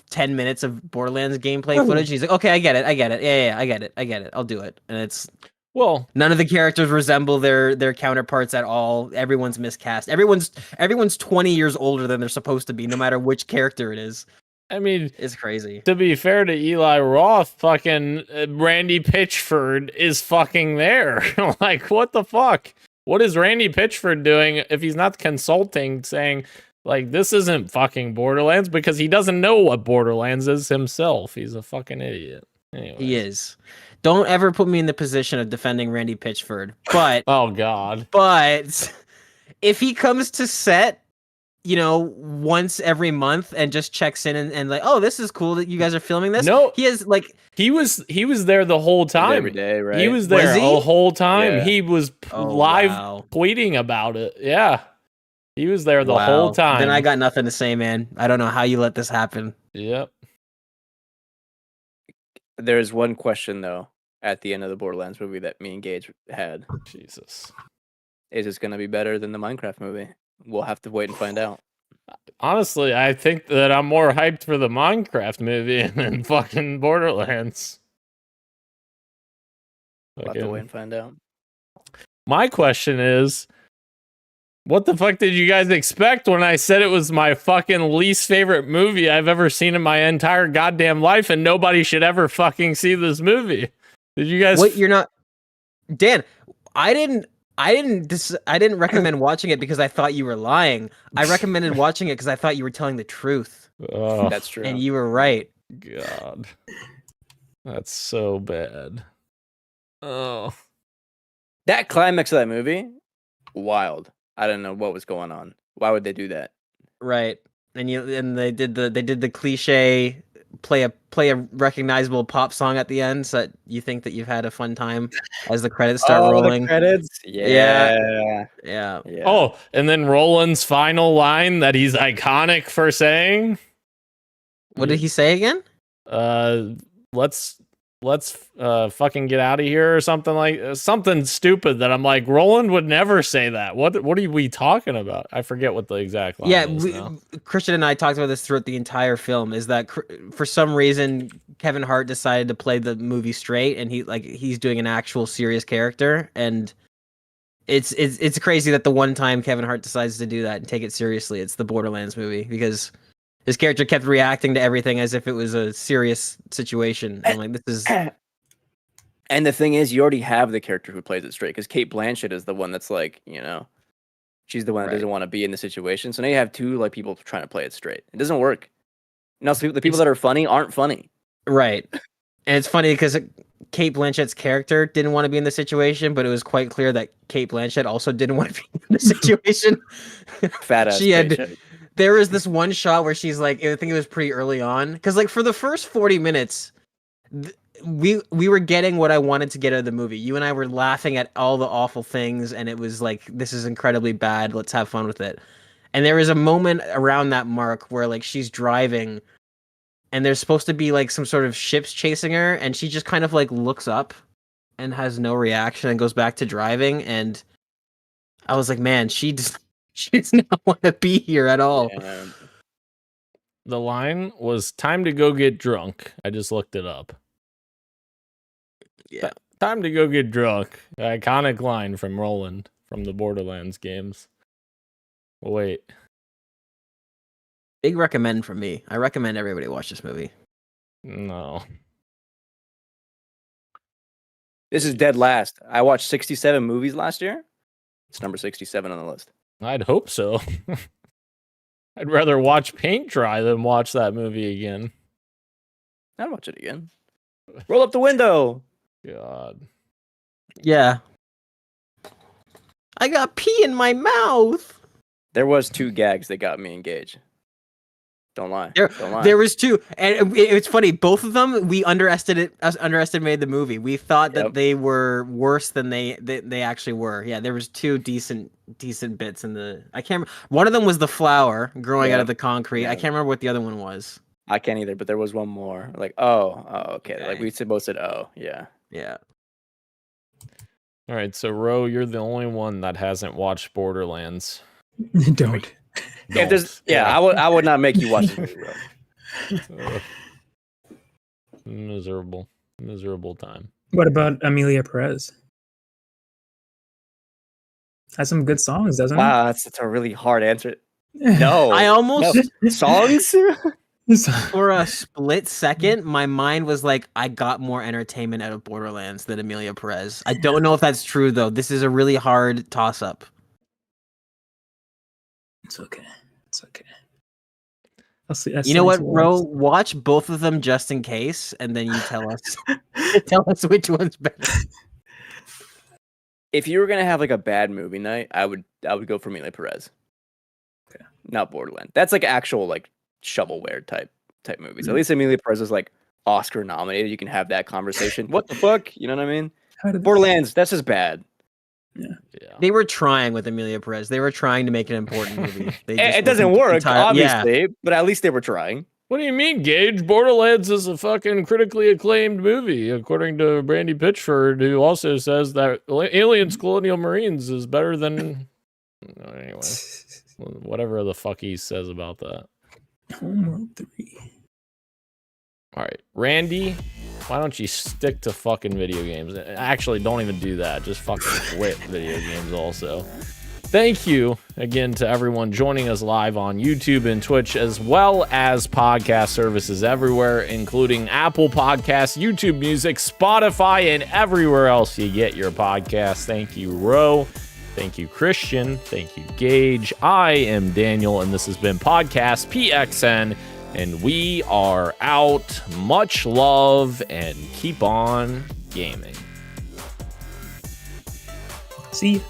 10 minutes of Borderlands gameplay footage. And he's like, okay, I get it. Yeah, I get it. I'll do it. And it's none of the characters resemble their counterparts at all. Everyone's miscast. Everyone's 20 years older than they're supposed to be, no matter which character it is. I mean, it's crazy. To be fair to Eli Roth, fucking Randy Pitchford is fucking there. Like, what the fuck? What is Randy Pitchford doing if he's not consulting, saying, like, this isn't fucking Borderlands, because he doesn't know what Borderlands is himself. He's a fucking idiot. Anyways. He is. Don't ever put me in the position of defending Randy Pitchford. But oh God. But if he comes to set once every month and just checks in and like, oh, this is cool that you guys are filming this. No. He has like he was there the whole time. Every day, right? He was there the whole time. Yeah. He was live tweeting about it. Yeah. He was there the whole time. Then I got nothing to say, man. I don't know how you let this happen. Yep. There's one question though at the end of the Borderlands movie that me and Gage had. Jesus. Is this going to be better than the Minecraft movie? We'll have to wait and find out. Honestly, I think that I'm more hyped for the Minecraft movie than fucking Borderlands. We'll have to wait and find out. My question is, what the fuck did you guys expect when I said it was my fucking least favorite movie I've ever seen in my entire goddamn life, and nobody should ever fucking see this movie? Did you guys? What, you're not, Dan? I didn't recommend watching it because I thought you were lying. I recommended watching it because I thought you were telling the truth. Oh, that's true. And you were right. God, that's so bad. Oh, that climax of that movie, wild. I don't know what was going on. Why would they do that? Right. And they did the cliche play a recognizable pop song at the end, so that you think that you've had a fun time as the credits start rolling. The credits? Yeah. Oh, and then Roland's final line that he's iconic for saying. What did he say again? Let's fucking get out of here or something stupid that I'm like, Roland would never say that. What are we talking about? I forget what the exact line is now. Christian and I talked about this throughout the entire film, is that for some reason Kevin Hart decided to play the movie straight, and he's doing an actual serious character, and it's crazy that the one time Kevin Hart decides to do that and take it seriously, it's the Borderlands movie, because his character kept reacting to everything as if it was a serious situation. I'm like, this is. And the thing is, you already have the character who plays it straight, because Cate Blanchett is the one that's like, she's the one that doesn't want to be in the situation. So now you have two people trying to play it straight. It doesn't work. No, so the people that are funny aren't funny. Right. And it's funny because Cate Blanchett's character didn't want to be in the situation, but it was quite clear that Cate Blanchett also didn't want to be in the situation. Fat ass. There was this one shot where she's like, I think it was pretty early on, because for the first 40 minutes, we were getting what I wanted to get out of the movie. You and I were laughing at all the awful things, and it was like, this is incredibly bad. Let's have fun with it. And there is a moment around that mark where she's driving, and there's supposed to be some sort of ships chasing her, and she just kind of looks up and has no reaction and goes back to driving. And I was like, man, she does not want to be here at all. Yeah. The line was "time to go get drunk." I just looked it up. Yeah, time to go get drunk. Iconic line from Roland from the Borderlands games. Wait, big recommend from me. I recommend everybody watch this movie. No, this is dead last. I watched 67 movies last year. It's number 67 on the list. I'd hope so. I'd rather watch paint dry than watch that movie again. I'd watch it again. Roll up the window. God. Yeah. I got pee in my mouth. There was 2 gags that got me engaged. Don't lie. There was 2, and it's funny. Both of them we underestimated the movie. We thought that they were worse than they actually were. Yeah, there was 2 decent bits in the. I can't remember. One of them was the flower growing out of the concrete. I can't remember what the other one was. I can't either, but there was one more. Okay. We both said, oh, yeah. Yeah. All right, so Ro, you're the only one that hasn't watched Borderlands. Don't. I would not make you watch this movie, bro. Miserable time. What about Amelia Perez? Has some good songs, doesn't it? Wow, that's a really hard answer. No, I almost songs. For a split second, my mind was like, I got more entertainment out of Borderlands than Amelia Perez. I don't know if that's true though. This is a really hard toss-up. It's okay. I'll see. You know what, bro? Watch both of them just in case, and then you tell us. Tell us which one's better. If you were gonna have a bad movie night, I would go for Amelia Perez. Okay. not Borderlands. That's like actual like shovelware type movies. At least Emilia Perez is like Oscar nominated. You can have that conversation. What the fuck? You know what I mean? Borderlands, that's just bad. Yeah. They were trying with Emilia Perez. They were trying to make an important movie. It doesn't work, obviously, but at least they were trying. What do you mean, Gage? Borderlands is a fucking critically acclaimed movie, according to Brandy Pitchford, who also says that Aliens Colonial Marines is better than... Anyway, whatever the fuck he says about that. Homeworld 3. All right, Randy, why don't you stick to fucking video games? Actually, don't even do that. Just fucking quit video games also. Thank you again to everyone joining us live on YouTube and Twitch, as well as podcast services everywhere, including Apple Podcasts, YouTube Music, Spotify, and everywhere else you get your podcasts. Thank you, Ro. Thank you, Christian. Thank you, Gage. I am Daniel, and this has been Podcast PXN, and we are out. Much love, and keep on gaming. See ya.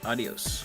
Adios.